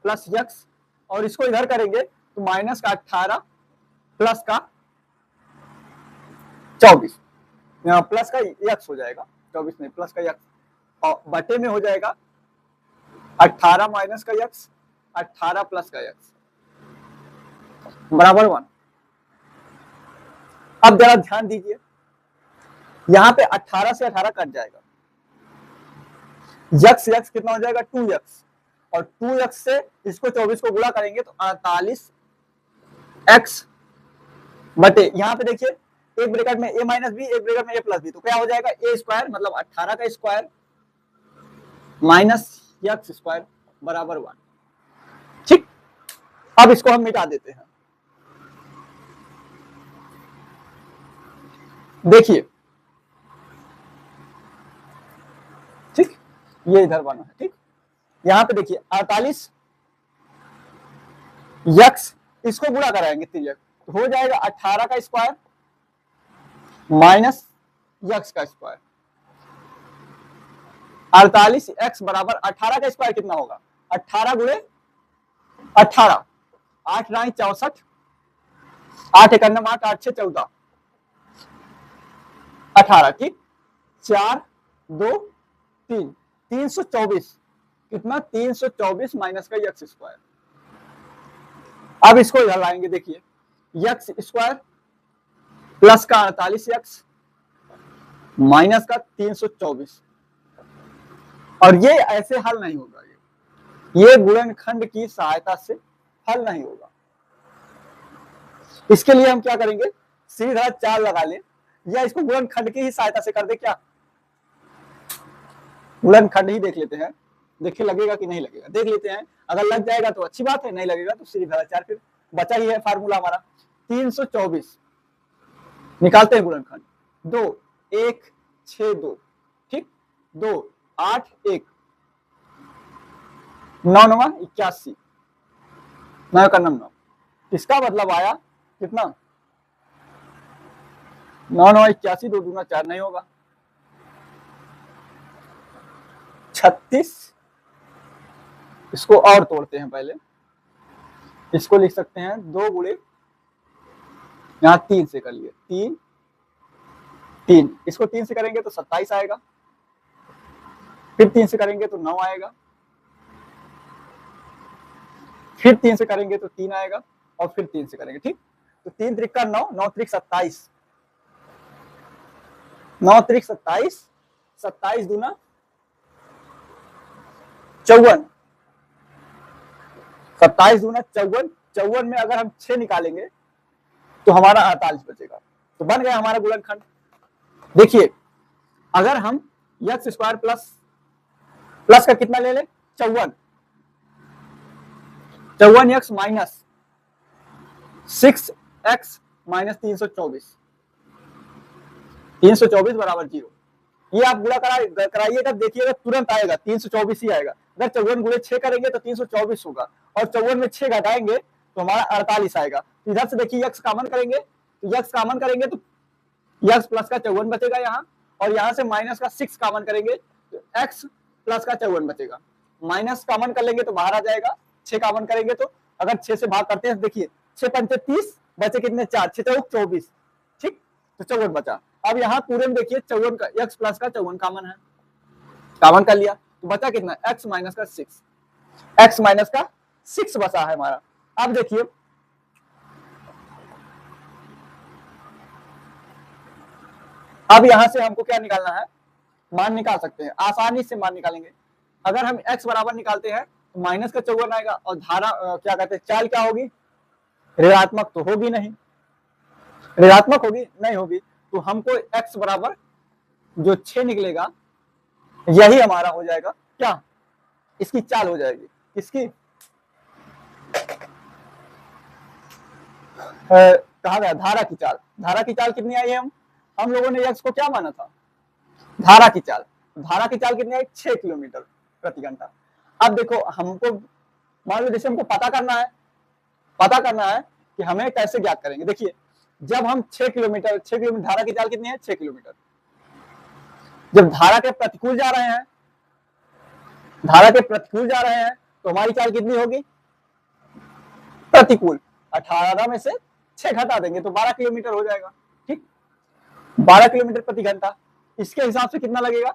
प्लस यक्स, और इसको इधर करेंगे तो माइनस का 18 प्लस का 24 प्लस का यक्स हो जाएगा, 24 नहीं प्लस का यक्स, और बटे में हो जाएगा 18 माइनस का यक्स, 18 प्लस का यक्स बराबर 1। अब जरा ध्यान दीजिए, यहां पे 18 से 18 कट जाएगा, यक्स यक्स कितना हो जाएगा 2x, और 2x से इसको 24 को गुणा करेंगे तो 48x बटे, यहां पे देखिए एक ब्रैकेट में a माइनस बी, एक ब्रैकेट में a प्लस बी, तो क्या हो जाएगा a स्क्वायर मतलब 18 का स्क्वायर माइनस यक्स स्क्वायर बराबर 1। ठीक, अब इसको हम मिटा देते हैं। देखिए ठीक, ये इधर बना है, ठीक, यहां पे देखिए 48 यक्स, इसको गुणा कराएंगे तिर्यक तो हो जाएगा 18 का स्क्वायर माइनस यक्स का स्क्वायर, 48x बराबर 18 का स्क्वायर कितना होगा 18 गुणे 18, 8 9 64, 8 1 9 8, 8 6 14, 18 की 4 2 3, 324 कितना 324 माइनस का यक्स स्क्वायर। अब इसको इधर लाएंगे, देखिए यक्स स्क्वायर प्लस का 48x माइनस का 324, और ये ऐसे हल नहीं होगा, ये गुणनखंड की सहायता से हल नहीं होगा। इसके लिए हम क्या करेंगे, सीधा 4 लगा लें, या इसको गुणनखंड की ही सहायता से कर दे, क्या गुणनखंड ही देख लेते हैं, देखिए लगेगा कि नहीं लगेगा, देख लेते हैं, अगर लग जाएगा तो अच्छी बात है, नहीं लगेगा तो सीधा 4, फिर बचा ही है फार्मूला हमारा 324, निकालते हैं गुणनखंड, 2 1 6 2, ठीक, 2 8 1, 9 9 81, 9 1 9, इसका मतलब आया कितना 9 9 81, 2 2 4 नहीं होगा 36, इसको और तोड़ते हैं, पहले इसको लिख सकते हैं 2 गुणे यहां 3 से कर लिए, 3 3, इसको 3 से करेंगे तो 27 आएगा, फिर 3 से करेंगे तो 9 आएगा, फिर 3 से करेंगे तो 3 आएगा, और फिर 3 से करेंगे, ठीक, तो 3 त्रिक का 9, 9 त्रिक 27, 9 त्रिक 27, 27 दूना 54, 27 दूना 54, 54 में अगर हम 6 निकालेंगे तो हमारा 48 बचेगा, तो बन गया हमारा गुणनखंड। देखिए अगर हम यक्स स्क्वायर प्लस का कितना ले ले 54, 54 यक्स माइनस 6x माइनस 324, 324 बराबर 0, ये आप गुणा कराइएगा, देखिएगा तुरंत आएगा 324 ही आएगा, अगर 54 गुणे 6 करेंगे तो 324 होगा, और 54 में 6 घटाएंगे तो हमारा 48 आएगा। तो इधर से देखिए यक्स कॉमन करेंगे, तो यक्स कॉमन करेंगे तो यक्स प्लस का 54 बचेगा यहाँ, और यहाँ से माइनस का 6 कॉमन करेंगे तो x प्लस का 54 बचेगा, माइनस कॉमन कर लेंगे तो बाहर आ जाएगा, 6 कॉमन करेंगे तो अगर 6 से भाग करते हैं, देखिए 6 पंचे 30, बचे कितने 4, 6 चौक 24, ठीक, तो 54 बचा। अब यहाँ पूरे में देखिए 54 का x प्लस का 54 कॉमन है, कॉमन कर लिया तो बचा कितना x माइनस का 6, x माइनस का 6 बचा है हमारा। अब देखिए अब यहां से हमको क्या निकालना है, मान निकाल सकते हैं, आसानी से मान निकालेंगे। अगर हम x बराबर निकालते हैं तो माइनस का 54 आएगा, और धारा क्या कहते हैं चाल क्या होगी, ऋणात्मक तो होगी नहीं, ऋणात्मक होगी नहीं होगी, तो हमको x बराबर जो 6 निकलेगा यही हमारा हो जाएगा, क्या इसकी चाल हो जाएगी, किसकी कहा गया धारा की चाल। धारा की चाल कितनी आई है, हम लोगों ने x को क्या माना था, धारा की चाल, धारा की चाल कितनी आई 6 किलोमीटर प्रति घंटा। अब देखो हमको मान लो जैसे हमको पता करना है कि हमें कैसे ज्ञात करेंगे, देखिए जब हम 6 किलोमीटर धारा की चाल कितनी है 6 किलोमीटर, जब धारा के प्रतिकूल जा रहे हैं, तो हमारी चाल कितनी होगी प्रतिकूल, 18 में से 6 घटा देंगे तो 12 किलोमीटर हो जाएगा, ठीक। 12 किलोमीटर प्रति घंटा, इसके हिसाब से कितना लगेगा?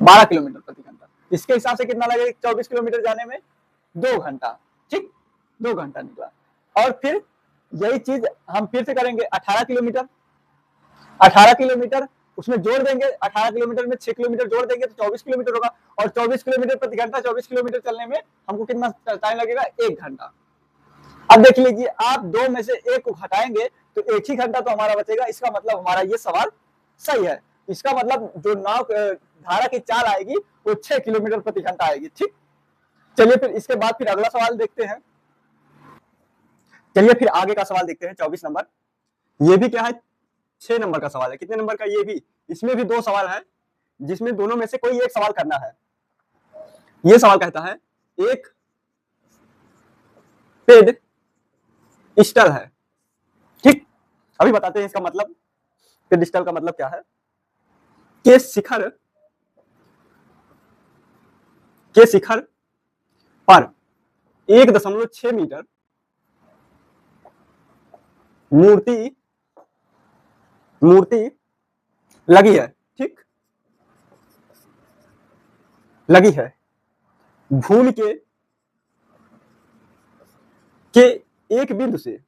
12 किलोमीटर प्रति घंटा, इसके हिसाब से कितना लगेगा? 24 किलोमीटर जाने में 2 घंटा, ठीक, 2 घंटा निकला। और फिर यही चीज हम फिर से करेंगे, 18 किलोमीटर, 18 किलोमीटर उसमें जोड़ देंगे, 18 किलोमीटर में 6 किलोमीटर जोड़ देंगे तो 24 किलोमीटर होगा, और 24 किलोमीटर प्रति घंटा, 24 किलोमीटर चलने में हमको कितना टाइम लगेगा? 1 घंटा। अब देख लीजिए, आप दो में से एक को हटाएंगे तो 1 ही घंटा तो हमारा बचेगा। इसका मतलब हमारा ये सवाल सही है। इसका मतलब जो नाव धारा की चाल आएगी वो 6 किलोमीटर प्रति घंटा आएगी, ठीक। चलिए फिर इसके बाद फिर अगला सवाल देखते हैं। चलिए फिर आगे का सवाल देखते हैं, 24 नंबर। ये भी क्या है? 6 नंबर का सवाल है। कितने नंबर का? ये भी, इसमें भी 2 सवाल है, जिसमें दोनों में से कोई एक सवाल करना है। ये सवाल कहता है, एक पेड स्टल है, ठीक। अभी बताते हैं इसका मतलब। पेड स्टल का मतलब क्या है? के शिखर पर 1.6 मीटर मूर्ति लगी है, ठीक, लगी है। भूमि के एक बिंदु से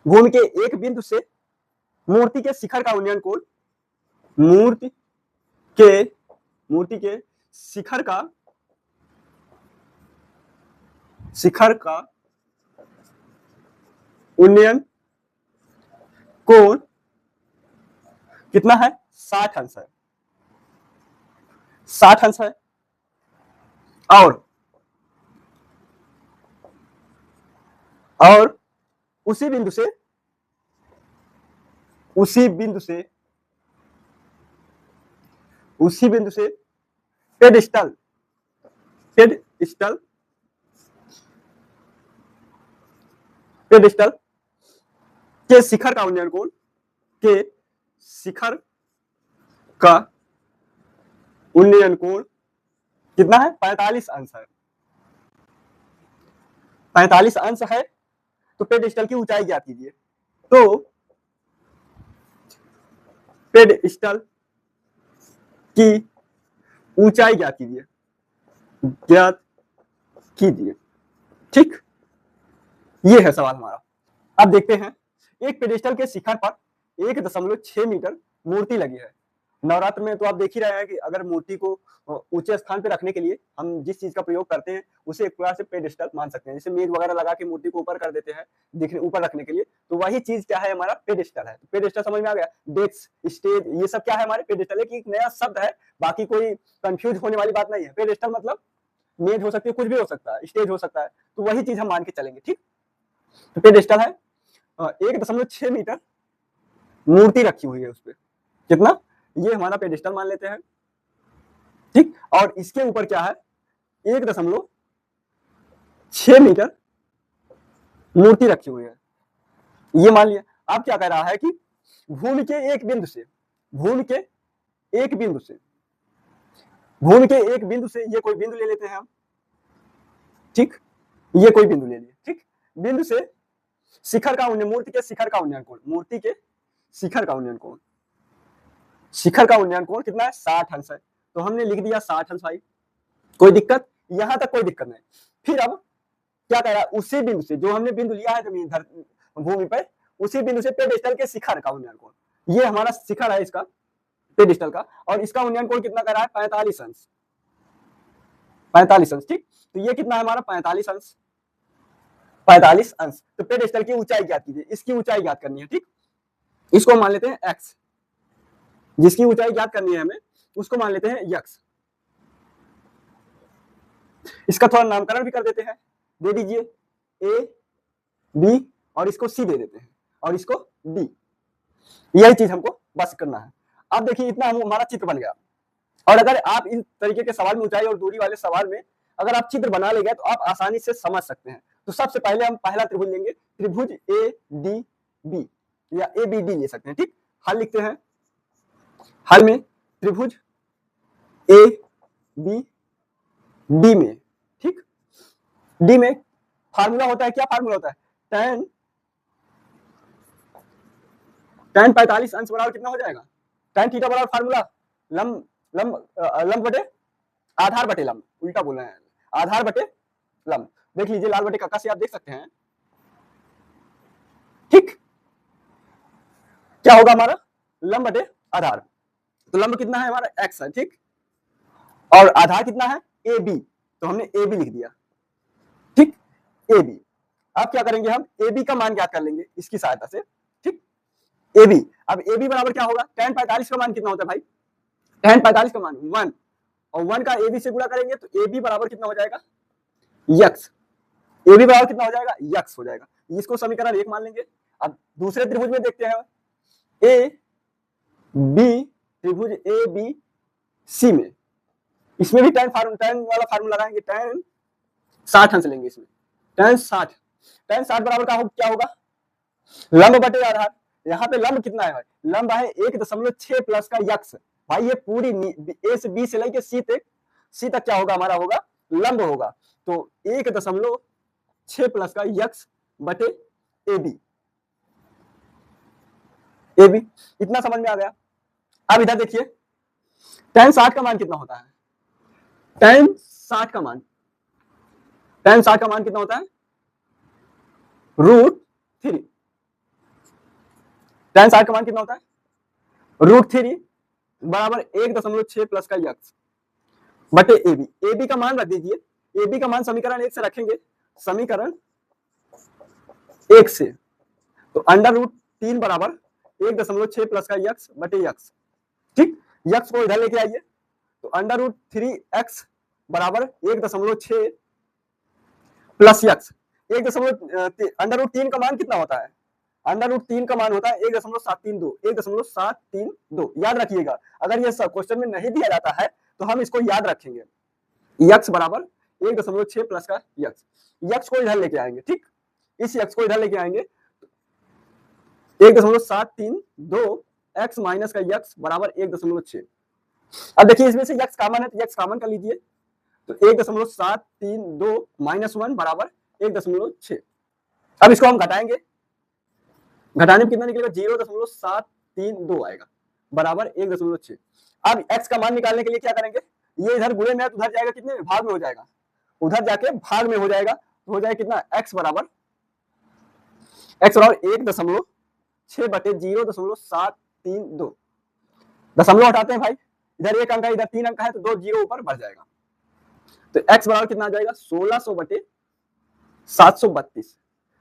भूमि के एक बिंदु से मूर्ति के शिखर का उन्नयन कोण, मूर्ति के शिखर का उन्नयन कोण कितना है? 60 अंश है, 60 अंश है। और उसी बिंदु से पेडिस्टल के शिखर का उन्नयन कोण कितना है? 45 अंश है, 45 अंश है। तो पेडिस्टल की ऊंचाई ज्ञात कीजिए। तो पेडिस्टल की ऊंचाई ज्ञात कीजिए, ठीक। ये है सवाल हमारा। अब देखते हैं, एक पेडिस्टल के शिखर पर 1.6 मीटर मूर्ति लगी है। नवरात्र में तो आप देख ही रहे हैं कि अगर मूर्ति को ऊंचे स्थान पे रखने के लिए हम जिस चीज का प्रयोग करते हैं उसे एक प्रकार से पेडिस्टल मान सकते हैं। जैसे मेज वगैरह लगा के मूर्ति को ऊपर कर देते हैं, दिखने ऊपर रखने के लिए, तो वही चीज क्या है? हमारा पेडिस्टल है। तो पेडिस्टल समझ में आ गया। डेस्क, स्टेज, ये सब क्या है? हमारे पेडिस्टल है कि एक नया शब्द है, बाकी कोई कंफ्यूज होने वाली बात नहीं है। पेडिस्टल मतलब मेज हो सकती है, कुछ भी हो सकता है, स्टेज हो सकता है, तो वही चीज हम मान के चलेंगे, ठीक। तो पेडिस्टल है, 1.6 मीटर मूर्ति रखी हुई है उस पर, कितना? ये हमारा पेडिस्टल मान लेते हैं, ठीक। और इसके ऊपर क्या है? 1.6 मीटर मूर्ति रखी हुई है, ये मान लिया। अब क्या कह रहा है कि भूमि के एक बिंदु से ये कोई बिंदु ले लेते हैं हम, ठीक, ये कोई बिंदु ले लिए, ठीक। बिंदु से शिखर का उन्नयन, मूर्ति के शिखर का उन्नयन कोण कितना है? 60 अंश है। तो हमने लिख दिया 60 अंश भाई, कोई दिक्कत? यहां तक कोई दिक्कत नहीं। फिर अब क्या कह रहा है? उसी बिंदु से, जो हमने बिंदु लिया है जमीन भूमि पर, उसी बिंदु से पेडिस्टल के शिखर का उन्नयन कोण, ये हमारा शिखर है इसका पेडिस्टल का, और इसका उन्नयन कोण कितना कर रहा है? 45 अंश, 45 अंश, ठीक। तो ये कितना है हमारा? 45 अंश, 45 अंश। तो पेडिस्टल की ऊंचाई ज्ञात कीजिए, इसकी ऊंचाई ज्ञात करनी है, ठीक। इसको मान लेते हैं x, जिसकी ऊंचाई ज्ञात करनी है हमें उसको मान लेते हैं x। इसका थोड़ा नामकरण भी कर देते हैं, दे दीजिए a, b, और इसको c दे देते हैं, और इसको d। यही चीज हमको बस करना है। अब देखिए, इतना हमारा चित्र बन गया। और अगर आप इन तरीके के सवाल में, ऊंचाई और दूरी वाले सवाल में अगर आप चित्र बना ले गए तो आप आसानी से समझ सकते हैं। तो सबसे पहले हम पहला त्रिभुज लेंगे, त्रिभुज ADB या ABD ले सकते हैं, ठीक। हल लिखते हैं। हल में त्रिभुज AB डी में, ठीक। डी में फार्मूला होता है, क्या फार्मूला होता है, tan 45 अंश बराबर कितना हो जाएगा, tan थीटा बराबर फार्मूला लंब बटे आधार बटे लंब, उल्टा बोल रहे हैं, आधार बटे लंब। देख लीजिए लाल बटे काका से आप देख सकते हैं, ठीक। क्या होगा हमारा, लंब बटे आधार, तो लंब कितना है हमारा x है, ठीक, और आधार कितना है ए बी, तो हमने ए बी लिख दिया, ठीक, ए बी। अब क्या करेंगे, हम ए बी का मान ज्ञात कर लेंगे इसकी सहायता से, ठीक। ए बी, अब ए बी बराबर क्या होगा, tan 45 का मान कितना होता है भाई, tan 45 का मान 1, और 1 का ए बी से गुणा करेंगे तो ए बी बराबर कितना हो जाएगा, यक्स, ए बी बराबर कितना हो जाएगा, यक्स हो जाएगा। इसको समीकरण 1 मान लेंगे। अब दूसरे त्रिभुज में देखते हैं, ए बी, त्रिभुज ए बी सी में, इसमें भी tan वाला फार्मूला लगाएंगे, tan 60 अंश लेंगे इसमें, tan 60 बराबर क्या होगा, लंब बटे आधार। यहाँ पे लंब कितना है भाई, लंब है 1.6 प्लस का यक्स, भाई ये पूरी ए से बी से लेके सी तक क्या होगा, हमारा होगा लंब होगा, तो 1.6 प्लस का यक्स बटे ए बी, इतना समझ में आ गया। अब इधर देखिए tan 60 का मान कितना होता है, tan 60 का मान कितना होता है, √3, tan 60 का मान कितना होता है, √3 बराबर 1.6 प्लस का यक्स बटे ए बी का मान रख दीजिए, ए बी का मान समीकरण 1 से रखेंगे, समीकरण 1 से, तो √3 बराबर 1.6 प्लस का यक्स बटे यक्स, ठीक। यक्स को इधर लेके आइए, तो √3x बराबर 1.6 प्लस यक्स, √3 का मान कितना होता है, √3 का मान होता है 1.732, याद रखिएगा। अगर ये सब क्वेश्चन में नहीं दिया जाता है तो हम इसको याद रखेंगे, यक्स बराबर 1.6 प्लस का यक्स को इधर लेके आएंगे, ठीक, इस यक्स को इधर लेके आएंगे, 1.732 x माइनस का यक्स बराबर 1.6। अब देखिए इसमें से यक्स कॉमन है तो यक्स कॉमन कर लीजिए, तो 1.732 माइनस 1 बराबर 1.6। अब इसको हम घटाएंगे, घटाने में कितना निकलेगा, 0.732 आएगा बराबर 1.6। अब x का मान निकालने के लिए क्या करेंगे, ये इधर गुणे में उधर जाएगा, कितने भाग में हो जाएगा, उधर जाके भाग में हो जाएगा, तो हो जाएगा कितना, x बराबर 1.6 बटे 0.732, दशमलव हटाते हैं भाई, इधर 1 अंक है इधर 3 अंक है, तो 2 जीरो ऊपर बढ़ जाएगा, तो x बराबर कितना आ जाएगा, 1600 बटे 732।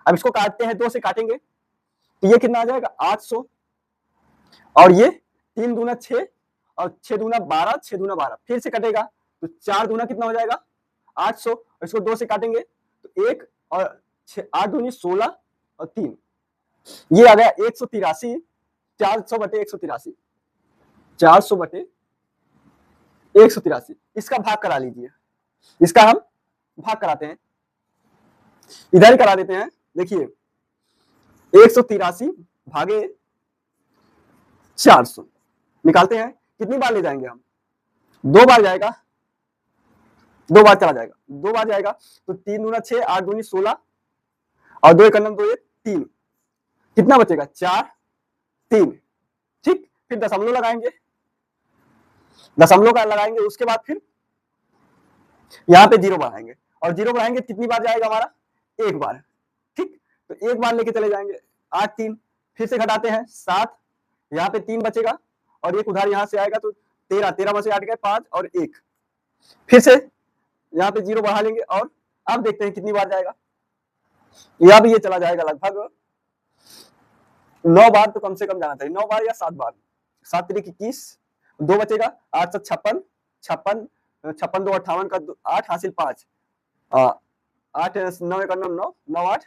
अब इसको काटते हैं, 2 से काटेंगे तो ये कितना आ जाएगा, 800, और ये 3 दूना 6 और 6 दूना 12, 6 दूना 12, फिर से कटेगा तो 4 दूना कितना हो जाएगा, 800, और इसको 2 से काटेंगे तो 1 और 8 दूनी 16 और 3, ये आ गया 183, 400 बटे 183, 400 बटे 183, इसका भाग करा लीजिए, इसका हम भाग कराते हैं, इधर ही करा देते हैं। देखिए 183 भागे 400 निकालते हैं, कितनी बार ले जाएंगे हम, 2 बार जाएगा, 2 बार चला जाएगा, 2 बार जाएगा, तो 3 दूना 6, 8 दूनी 16, और 2 एक 2 3, कितना बचेगा, 4 3, ठीक। फिर दशमलव लगाएंगे, दशमलव का लगाएंगे, उसके बाद फिर यहाँ पे 0 बढ़ाएंगे, और 0 बढ़ाएंगे कितनी बार जाएगा हमारा, 1 बार, ठीक, तो 1 बार लेके चले जाएंगे, 8 3, फिर से घटाते हैं 7, यहाँ पे 3 बचेगा, और एक उधार यहाँ से आएगा तो 13 में से 8 गए 5 और 1, फिर से यहाँ पे 0 बढ़ा लेंगे, और अब देखते हैं कितनी बार जाएगा, यहाँ भी ये चला जाएगा लगभग 9 बार, तो कम से कम जाना चाहिए 9 बार या 7 बार, 7 3 21, 2 बचेगा, 8 7 56, 56 56 2 58 का 8 हासिल 5, 8 9 1 9 9 8,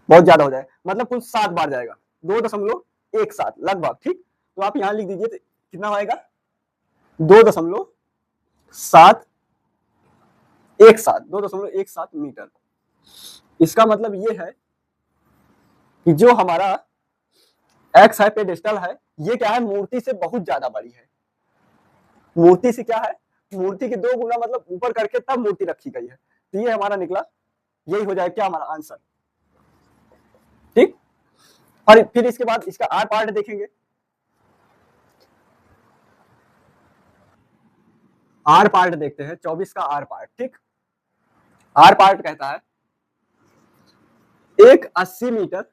बहुत ज्यादा हो जाए, मतलब कुल 7 बार जाएगा, 2.17 लगभग, ठीक। तो आप यहाँ लिख दीजिए, तो कितना आएगा, 2.17 मीटर। इसका मतलब ये है कि जो हमारा एक्स है, पेडेस्टल है, ये क्या है, मूर्ति से बहुत ज्यादा बड़ी है, मूर्ति से क्या है, मूर्ति की 2 गुना मतलब ऊपर करके तब मूर्ति रखी गई है। तो ये हमारा निकला, यही हो जाएगा क्या हमारा आंसर। ठीक, और फिर इसके बाद इसका आर पार्ट देखेंगे। आर पार्ट देखते हैं, 24 का आर पार्ट। ठीक, आर पार्ट कहता है एक 80 मीटर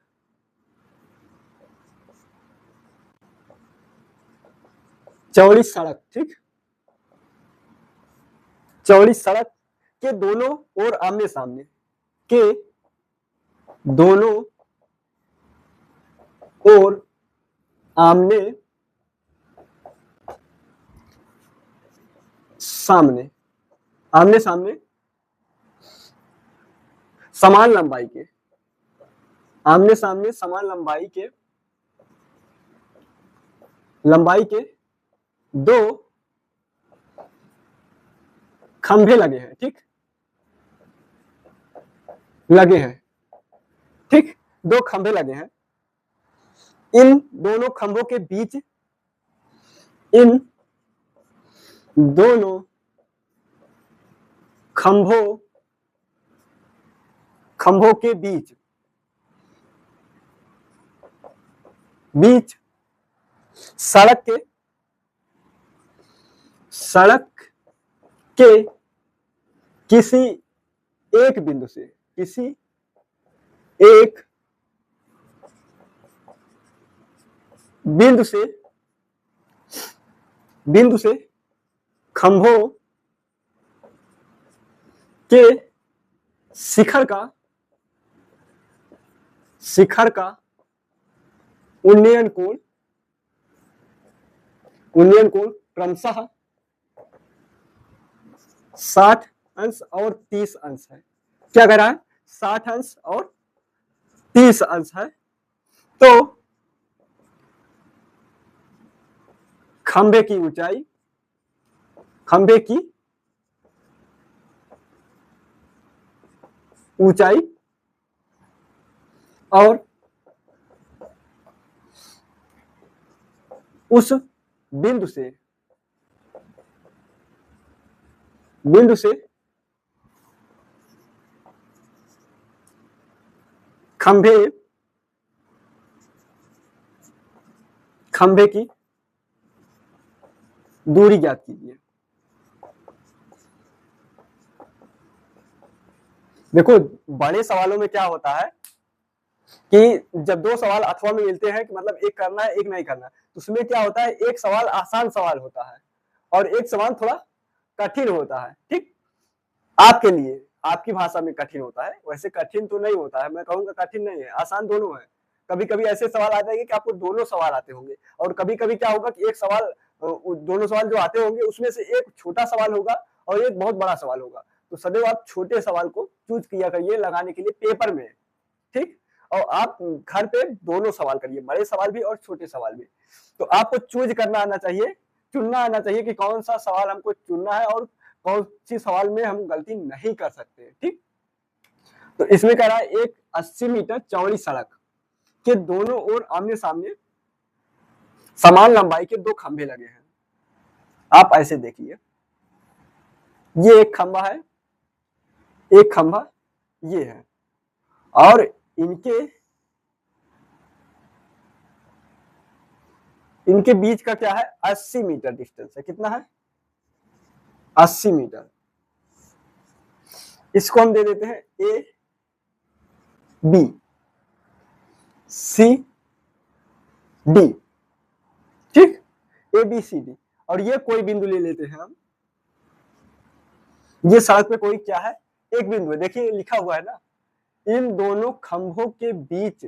चौड़ी सड़क, ठीक, चौड़ी सड़क के दोनों ओर आमने सामने के दोनों ओर आमने सामने आमने सामने समान लंबाई के, आमने सामने समान लंबाई के 2 खंभे लगे हैं। ठीक, लगे हैं, ठीक, 2 खंभे लगे हैं। इन दोनों खंभों के बीच, इन दोनों खंभों के बीच सड़क के किसी एक बिंदु से खंभों के शिखर का उन्नयन कोण क्रमशः 60 अंश और 30 अंश है। क्या कह रहा है? 60 अंश और 30 अंश है। तो खंभे की ऊंचाई और उस बिंदु से खंभे की दूरी ज्ञात कीजिए। देखो बड़े सवालों में क्या होता है कि जब 2 सवाल अथवा में मिलते हैं कि मतलब एक करना है एक नहीं करना, तो उसमें क्या होता है, एक सवाल आसान सवाल होता है और एक सवाल थोड़ा कठिन होता है। ठीक, आपके लिए आपकी भाषा में कठिन होता है, वैसे कठिन तो नहीं होता है, मैं कहूंगा कठिन नहीं है, आसान दोनों है। कभी कभी ऐसे सवाल आ जाएंगे कि आपको दोनों सवाल आते होंगे, और कभी कभी क्या होगा कि एक सवाल, दोनों सवाल जो आते होंगे उसमें से एक छोटा सवाल होगा और एक बहुत बड़ा सवाल होगा। तो सदैव आप छोटे सवाल को चूज किया करिए लगाने के लिए पेपर में। ठीक, और आप घर पे दोनों सवाल करिए, बड़े सवाल भी और छोटे सवाल भी। तो आपको चूज करना आना चाहिए, चुनना आना चाहिए कि कौन सा सवाल हमको चुनना है और कौन सी सवाल में हम गलती नहीं कर सकते। ठीक, तो इसमें कह रहा है एक 80 मीटर चौड़ी सड़क के दोनों ओर आमने सामने समान लंबाई के 2 खंभे लगे हैं। आप ऐसे देखिए, ये एक खंभा है, एक खंभा ये है, और इनके बीच का क्या है, 80 मीटर डिस्टेंस है। कितना है? 80 मीटर। इसको हम दे देते हैं ए बी सी डी। ठीक, ए बी सी डी, और ये कोई बिंदु ले लेते हैं हम। ये सड़क पे कोई क्या है, एक बिंदु है। देखिए लिखा हुआ है ना, इन दोनों खंभों के बीच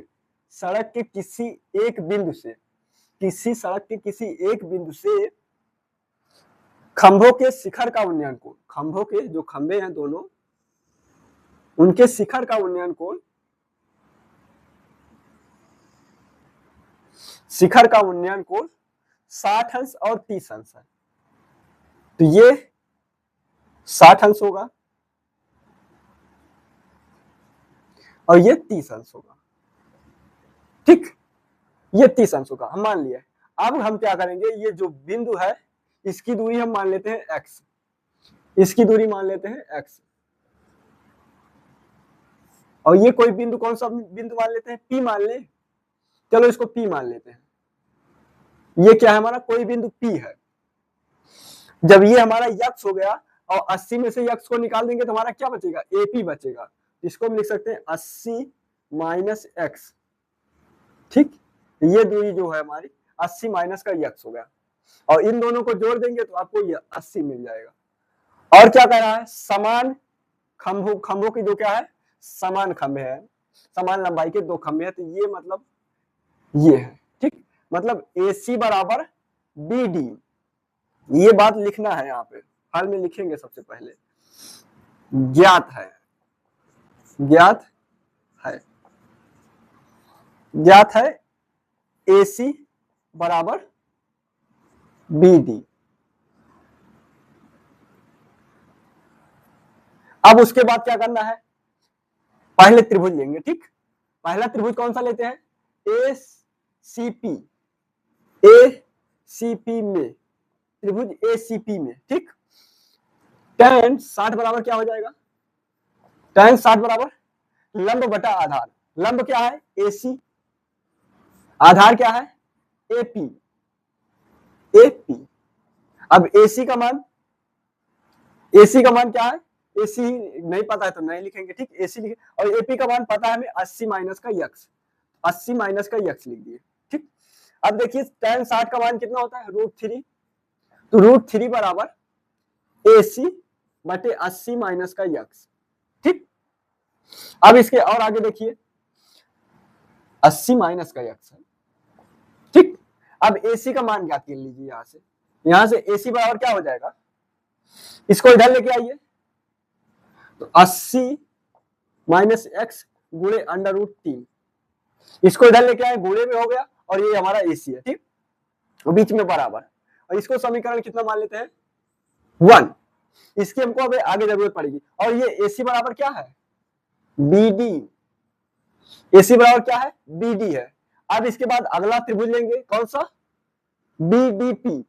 सड़क के किसी एक बिंदु से खंभों के शिखर का उन्नयन कोण, खंभों के जो खंभे हैं दोनों, उनके शिखर का उन्नयन कोण 60 अंश और 30 अंश है। तो ये 60 अंश होगा और ये 30 अंश होगा। ठीक, ये 30 अंश होगा, हम मान लिया। अब हम क्या करेंगे, ये जो बिंदु है इसकी दूरी हम मान लेते हैं x, इसकी दूरी मान लेते हैं x, और ये कोई बिंदु, कौन सा बिंदु मान लेते हैं, P मान ले, चलो इसको P मान लेते हैं। ये क्या है हमारा, कोई बिंदु P है। जब ये हमारा यक्स हो गया और 80 में से यक्स को निकाल देंगे तो हमारा क्या बचेगा, AP बचेगा। इसको हम लिख सकते हैं 80 माइनस एक्स, ठीक। ये दूरी जो है हमारी 80 माइनस का यक्स हो गया, और इन दोनों को जोड़ देंगे तो आपको ये 80 मिल जाएगा। और क्या कह रहा है, समान खंभों की जो क्या है, समान खंभे हैं, समान लंबाई के दो खंभे हैं, तो ये मतलब ये है, ठीक। मतलब AC बराबर BD, ये बात लिखना है यहाँ पे, हाल में लिखेंगे। सबसे पहले ज्ञात है, ज्ञात है AC बराबर BD। अब उसके बाद क्या करना है, पहले त्रिभुज लेंगे, ठीक। पहला त्रिभुज कौन सा लेते हैं, ACP में, त्रिभुज ACP में, ठीक। tan 60 बराबर क्या हो जाएगा, tan 60 बराबर लंब बटा आधार। लंब क्या है, AC, आधार क्या है, AP। अब AC का मान क्या है, AC नहीं पता है तो नहीं लिखेंगे, ठीक। AC लिखे, और AP का मान पता है हमें 80 माइनस का यक्स, 80 माइनस का यक्स लिख दिए, ठीक। अब देखिए tan 60 का मान कितना होता है, √3, तो √3 बराबर AC बटे 80 माइनस का यक्स, ठीक। अब इसके और आगे देखिए 80 माइनस का यक्स है, ठीक। अब AC का मान ज्ञात कर लीजिए, यहां से AC बराबर क्या हो जाएगा, इसको इधर लेके आइए, तो 80 माइनस एक्स गुणे √3, इसको इधर लेके आए, गुणे में हो गया, और ये हमारा AC है, ठीक, बीच में बराबर, और इसको समीकरण कितना मान लेते हैं, 1। इसकी हमको अब आगे जरूरत पड़ेगी, और ये AC बराबर क्या है, BD, AC बराबर क्या है, BD है। अब इसके बाद अगला त्रिभुज लेंगे, कौन सा, BDP,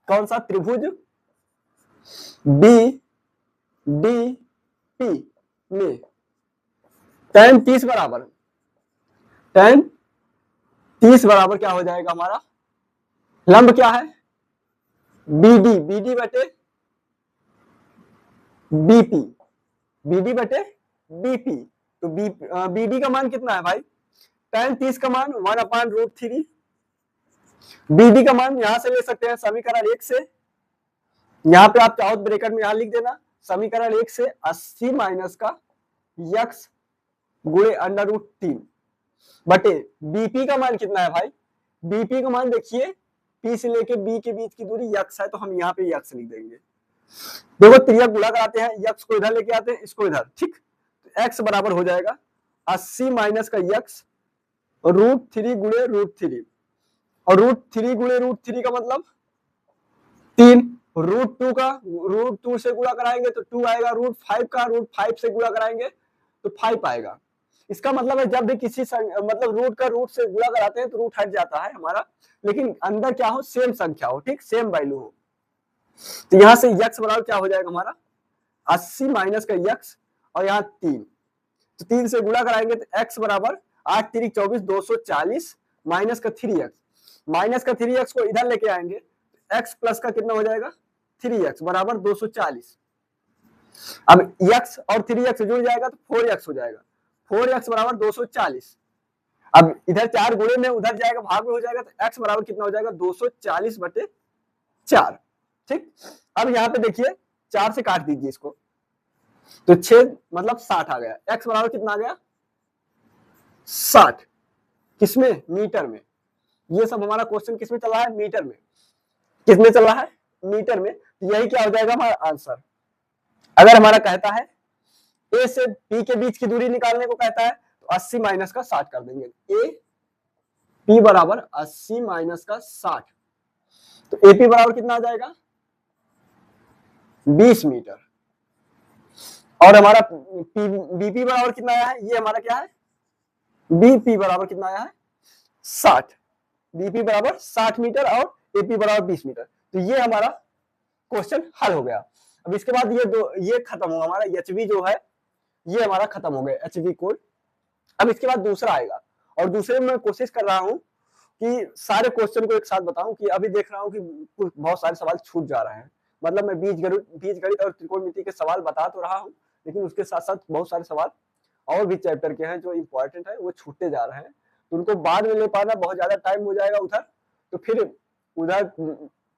कौन सा त्रिभुज, BDP में tan 30 बराबर क्या हो जाएगा हमारा, लंब क्या है, BD बटे BP, तो BD का मान कितना है भाई, tan 30 का मान 1/√3, BD का मान यहां से ले सकते हैं समीकरण 1 से, यहाँ पे आप चाहो ब्रैकेट में यहां लिख देना, समीकरण 1 से 80 माइनस का यक्स गुणे √3 बटे BP का मान कितना है भाई, BP का मान देखिए P से लेके B के बीच की दूरी यक्स है, तो हम यहाँ पे यक्स लिख देंगे। देखो त्रिज्या गुणा कराते हैं, यक्स को इधर लेके आते हैं, इसको इधर, ठीक। तो x बराबर हो जाएगा 80 माइनस का यक्स √3 गुणे √3, और √3 गुणे √3 का मतलब 3, √2 से गुणा कराएंगे तो 2 आएगा, √5 का √5 से गुणा कराएंगे तो 5 आएगा। इसका मतलब है जब भी किसी मतलब रूट का रूट से गुणा कराते हैं तो रूट हट जाता है हमारा, लेकिन अंदर क्या हो, सेम संख्या हो, ठीक, सेम वैल्यू हो। तो यहां से यक्स बराबर क्या हो जाएगा हमारा, 80 माइनस का यक्स, और यहाँ 3, तो 3 से गुणा कराएंगे तो x बराबर 8 3 24 240 माइनस का 3x को इधर लेके आएंगे, x प्लस का कितना हो जाएगा, 3x बराबर 240। अब x और 3x जुड़ जाएगा तो 4x हो जाएगा, 4x बराबर 240। अब इधर 4 गुणे में उधर जाएगा, भाग में हो जाएगा, तो x बराबर कितना हो जाएगा, 240 बटे 4, ठीक। अब यहाँ पे देखिए 4 से काट दीजिए इसको, तो 6 मतलब 60 आ गया, x बराबर कितना आ गया, 60, किसमें, मीटर में। ये सब हमारा क्वेश्चन किसमें चल रहा है, मीटर में, किसमें चल रहा है, मीटर में। तो यही क्या हो जाएगा हमारा आंसर। अगर हमारा कहता है A से P के बीच की दूरी निकालने को कहता है तो 80 माइनस का 60 कर देंगे, AP बराबर 80 माइनस का 60, तो AP बराबर कितना आ जाएगा, 20 मीटर। और हमारा BP बराबर कितना आया है, ये हमारा क्या है, BP बराबर कितना आया है, 60, BP बराबर 60 मीटर और AP बराबर 20 मीटर। तो ये हमारा क्वेश्चन हल हो गया। अब इसके बाद ये खत्म होगा हमारा HV जो है, ये हमारा खत्म हो गया HV कोड। अब इसके बाद दूसरा आएगा, और दूसरे में मैं कोशिश कर रहा हूँ कि सारे क्वेश्चन को एक साथ बताऊं, कि अभी देख रहा हूं कि बहुत सारे सवाल छूट जा रहे हैं। मतलब मैं बीजगणित और त्रिकोणमिति के सवाल बता तो रहा हूं, लेकिन उसके साथ साथ बहुत सारे सवाल और भी चैप्टर के हैं जो इंपॉर्टेंट है, वो छूटते जा रहे हैं। तो उनको बाद में ले पाना बहुत ज्यादा टाइम हो जाएगा उधर, तो फिर उधर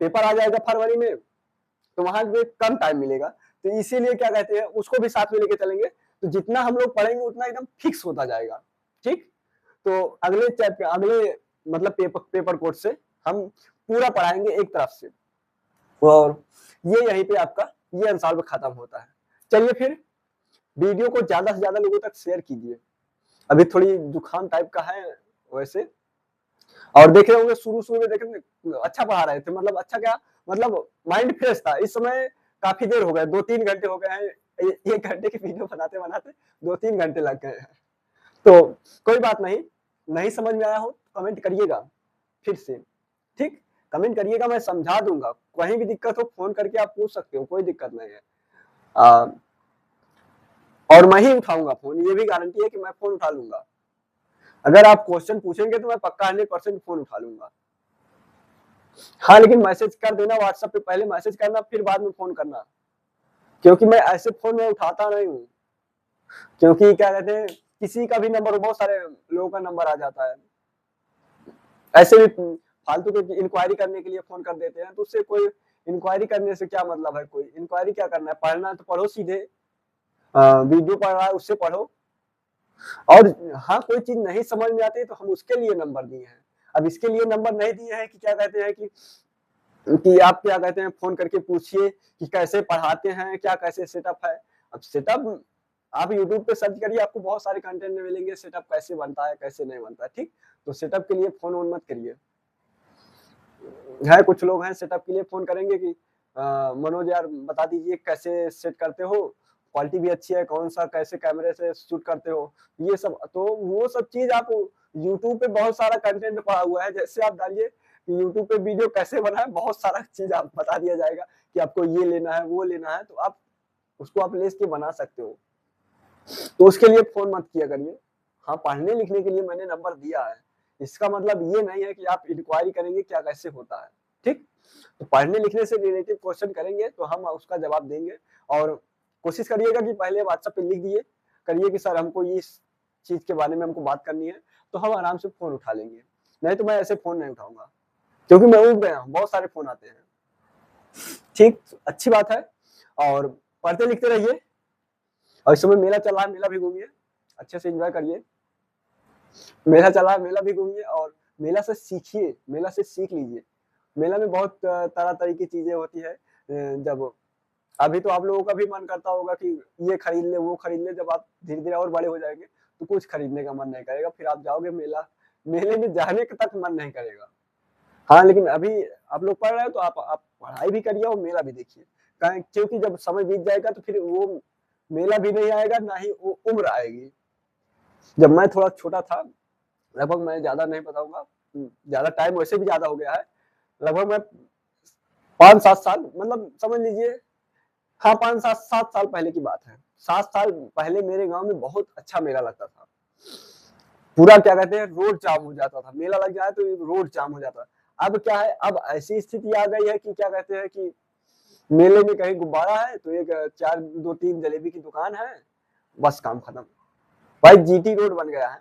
पेपर आ जाएगा फरवरी में, तो वहां पे कम टाइम मिलेगा। तो इसीलिए क्या कहते हैं, उसको भी साथ में लेके चलेंगे, तो जितना हम लोग पढ़ेंगे उतना एकदम फिक्स होता जाएगा। ठीक, तो अगले मतलब पेपर कोड से हम पूरा पढ़ाएंगे एक तरफ से, और ये यहीं पे आपका ये अनसॉल्व खत्म होता है। चलिए फिर वीडियो को ज्यादा से ज्यादा लोगों तक शेयर कीजिए। अभी थोड़ी जुकाम टाइप का है वैसे, और देख रहे होंगे शुरू में देख रहे अच्छा पढ़ा रहे थे, मतलब अच्छा क्या, मतलब माइंड फ्रेश था। इस समय काफी देर हो गए, 2-3 घंटे हो गए हैं, 1 घंटे की वीडियो बनाते बनाते 2-3 घंटे लग गए हैं। तो कोई बात नहीं समझ में आया हो तो कमेंट करिएगा फिर से, ठीक, कमेंट करिएगा, मैं समझा दूंगा। कहीं भी दिक्कत हो फोन करके आप पूछ सकते हो, कोई दिक्कत नहीं है। और मैं ही उठाऊंगा फोन, ये भी गारंटी है कि मैं फोन उठा लूंगा। अगर आप क्वेश्चन पूछेंगे तो मैं पक्का 100% फोन उठा लूंगा। हाँ, लेकिन मैसेज कर देना व्हाट्सएप पे, पहले मैसेज करना फिर बाद में फोन करना, क्योंकि मैं ऐसे फोन में उठाता नहीं हूँ। क्योंकि क्या कहते हैं, किसी का भी नंबर, बहुत सारे लोगों का नंबर आ जाता है, ऐसे भी फालतू के इंक्वायरी करने के लिए फोन कर देते हैं, तो उससे कोई इंक्वायरी करने से क्या मतलब है, कोई इंक्वायरी क्या करना है, पढ़ना है तो पढ़ो सीधे, वीडियो पढ़ रहा है उससे पढ़ो। और हाँ, कोई चीज नहीं समझ में आती तो हम उसके लिए नंबर दिए हैं। अब इसके लिए नंबर नहीं दिए हैं कि क्या कहते हैं कि आप क्या कहते हैं फोन करके पूछिए कि कैसे पढ़ाते हैं, क्या कैसे सेटअप है। अब सेटअप आप यूट्यूब पे सर्च करिए, आपको बहुत सारे कंटेंट मिलेंगे, सेटअप कैसे बनता है कैसे नहीं बनता है। ठीक, तो सेटअप के लिए फोन ऑन मत करिए। है कुछ लोग हैं सेटअप के लिए फोन करेंगे कि मनोज यार बता दीजिए कैसे सेट करते हो, क्वालिटी भी अच्छी है, कौन सा कैसे कैमरे से शूट करते हो, ये सब। तो वो सब चीज आप यूट्यूब पे बहुत सारा कंटेंट पड़ा हुआ है, जैसे आप डालिए कि यूट्यूब पे वीडियो कैसे बनाए, बहुत सारा चीज आप बता दिया जाएगा कि आपको ये लेना है वो लेना है, तो आप उसको आप ले के बना सकते हो। तो उसके लिए फोन मत किया करिए। हाँ, पढ़ने लिखने के लिए मैंने नंबर दिया है, इसका मतलब ये नहीं है कि आप इंक्वायरी करेंगे क्या कैसे होता है। ठीक, तो पढ़ने लिखने से रिलेटेड क्वेश्चन करेंगे तो हम उसका जवाब देंगे। और कोशिश करिएगा कि पहले व्हाट्सएप पे लिख दिए करिए कि सर हमको इस चीज के बारे में हमको बात करनी है, तो हम आराम से फोन उठा लेंगे। नहीं तो मैं ऐसे फोन नहीं उठाऊंगा, क्योंकि मैं उठ गया हूँ, बहुत सारे फोन आते हैं। ठीक, अच्छी बात है, और पढ़ते लिखते रहिए। और इस समय मेला चल रहा है, मेला भी घूमिए, अच्छे से एंजॉय करिए। मेला चला है, मेला भी घूमिए, और मेला से सीखिए, मेला से सीख लीजिए। मेला में बहुत तरह तरह की चीजें होती है। जब अभी तो आप लोगों का भी मन करता होगा कि ये खरीद ले वो खरीद ले, जब आप धीरे धीरे और बड़े हो जाएंगे तो कुछ खरीदने का मन नहीं करेगा, फिर आप जाओगे मेले में जाने का तक मन नहीं करेगा। हाँ, लेकिन अभी आप लोग पढ़ रहे हो तो आप पढ़ाई भी करिए और मेला भी देखिए, क्योंकि जब समय बीत जाएगा तो फिर वो मेला भी नहीं आएगा, ना ही वो उम्र आएगी। जब मैं थोड़ा छोटा था, लगभग मैं ज्यादा नहीं बताऊंगा, ज्यादा टाइम वैसे भी ज्यादा हो गया है, लगभग मैं 5-7 साल, मतलब समझ लीजिए, हाँ 5-7 साल पहले की बात है। 7 साल पहले मेरे गांव में बहुत अच्छा मेला लगता था। पूरा क्या कहते हैं, रोड जाम हो जाता था, मेला लग जाए तो रोड जाम हो जाता। अब क्या है, अब ऐसी स्थिति आ गई है कि क्या कहते हैं कि मेले में कहीं गुब्बारा है तो एक 2-3 जलेबी की दुकान है, बस काम खत्म। भाई जीटी रोड बन गया है,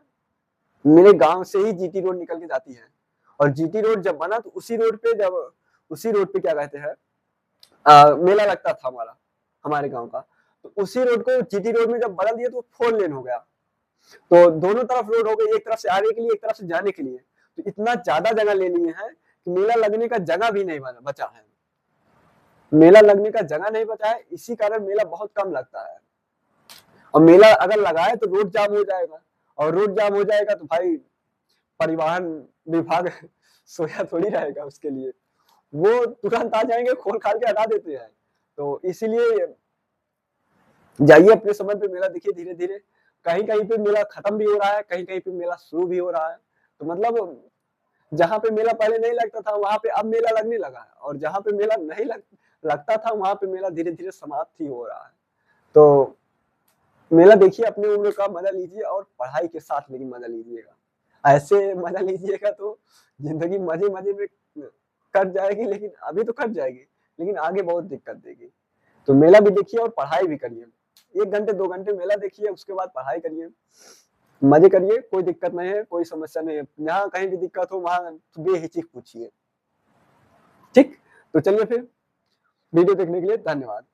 मेरे गांव से ही जीटी रोड निकल के जाती है, और जीटी रोड जब बना तो उसी रोड पे क्या कहते हैं मेला लगता था हमारे गांव का। तो उसी रोड को जीटी रोड में जब बदल दिया तो 4 लेन हो गया, तो दोनों तरफ रोड हो गई, एक तरफ से आने के लिए एक तरफ से जाने के लिए। तो इतना ज्यादा जगह ले लिए हैं कि मेला लगने का जगह भी नहीं बचा है, मेला लगने का जगह नहीं बचा है, इसी कारण मेला बहुत कम लगता है। और मेला अगर लगाए तो रोड जाम हो जाएगा, और रोड जाम हो जाएगा तो भाई परिवहन विभाग सोया थोड़ी रहेगा उसके लिए, वो तुरंत आ जाएंगे, खोल खाल के हटा देते हैं। तो इसीलिए जाइए अपने समय पे मेला देखिए, धीरे धीरे कहीं कहीं पे मेला खत्म भी हो रहा है, कहीं कहीं पे मेला शुरू भी हो रहा है। तो मतलब जहां पे मेला पहले नहीं लगता था वहां पे अब मेला लगने लगा है, और जहां पे मेला नहीं लगता था वहां पे मेला धीरे धीरे समाप्त ही हो रहा है। तो मेला देखिए, अपनी उम्र का मजा लीजिए और पढ़ाई के साथ लेकिन मजा लीजिएगा। ऐसे मजा लीजिएगा तो जिंदगी मजे मजे में कट जाएगी, लेकिन अभी तो कट जाएगी, लेकिन आगे बहुत दिक्कत देगी। तो मेला भी देखिए और पढ़ाई भी करिए। 1 घंटे 2 घंटे मेला देखिए, उसके बाद पढ़ाई करिए, मजे करिए, कोई दिक्कत नहीं है, कोई समस्या नहीं है। जहाँ कहीं भी दिक्कत हो वहां बेहिचक पूछिए। ठीक, तो चलिए फिर, वीडियो देखने के लिए धन्यवाद।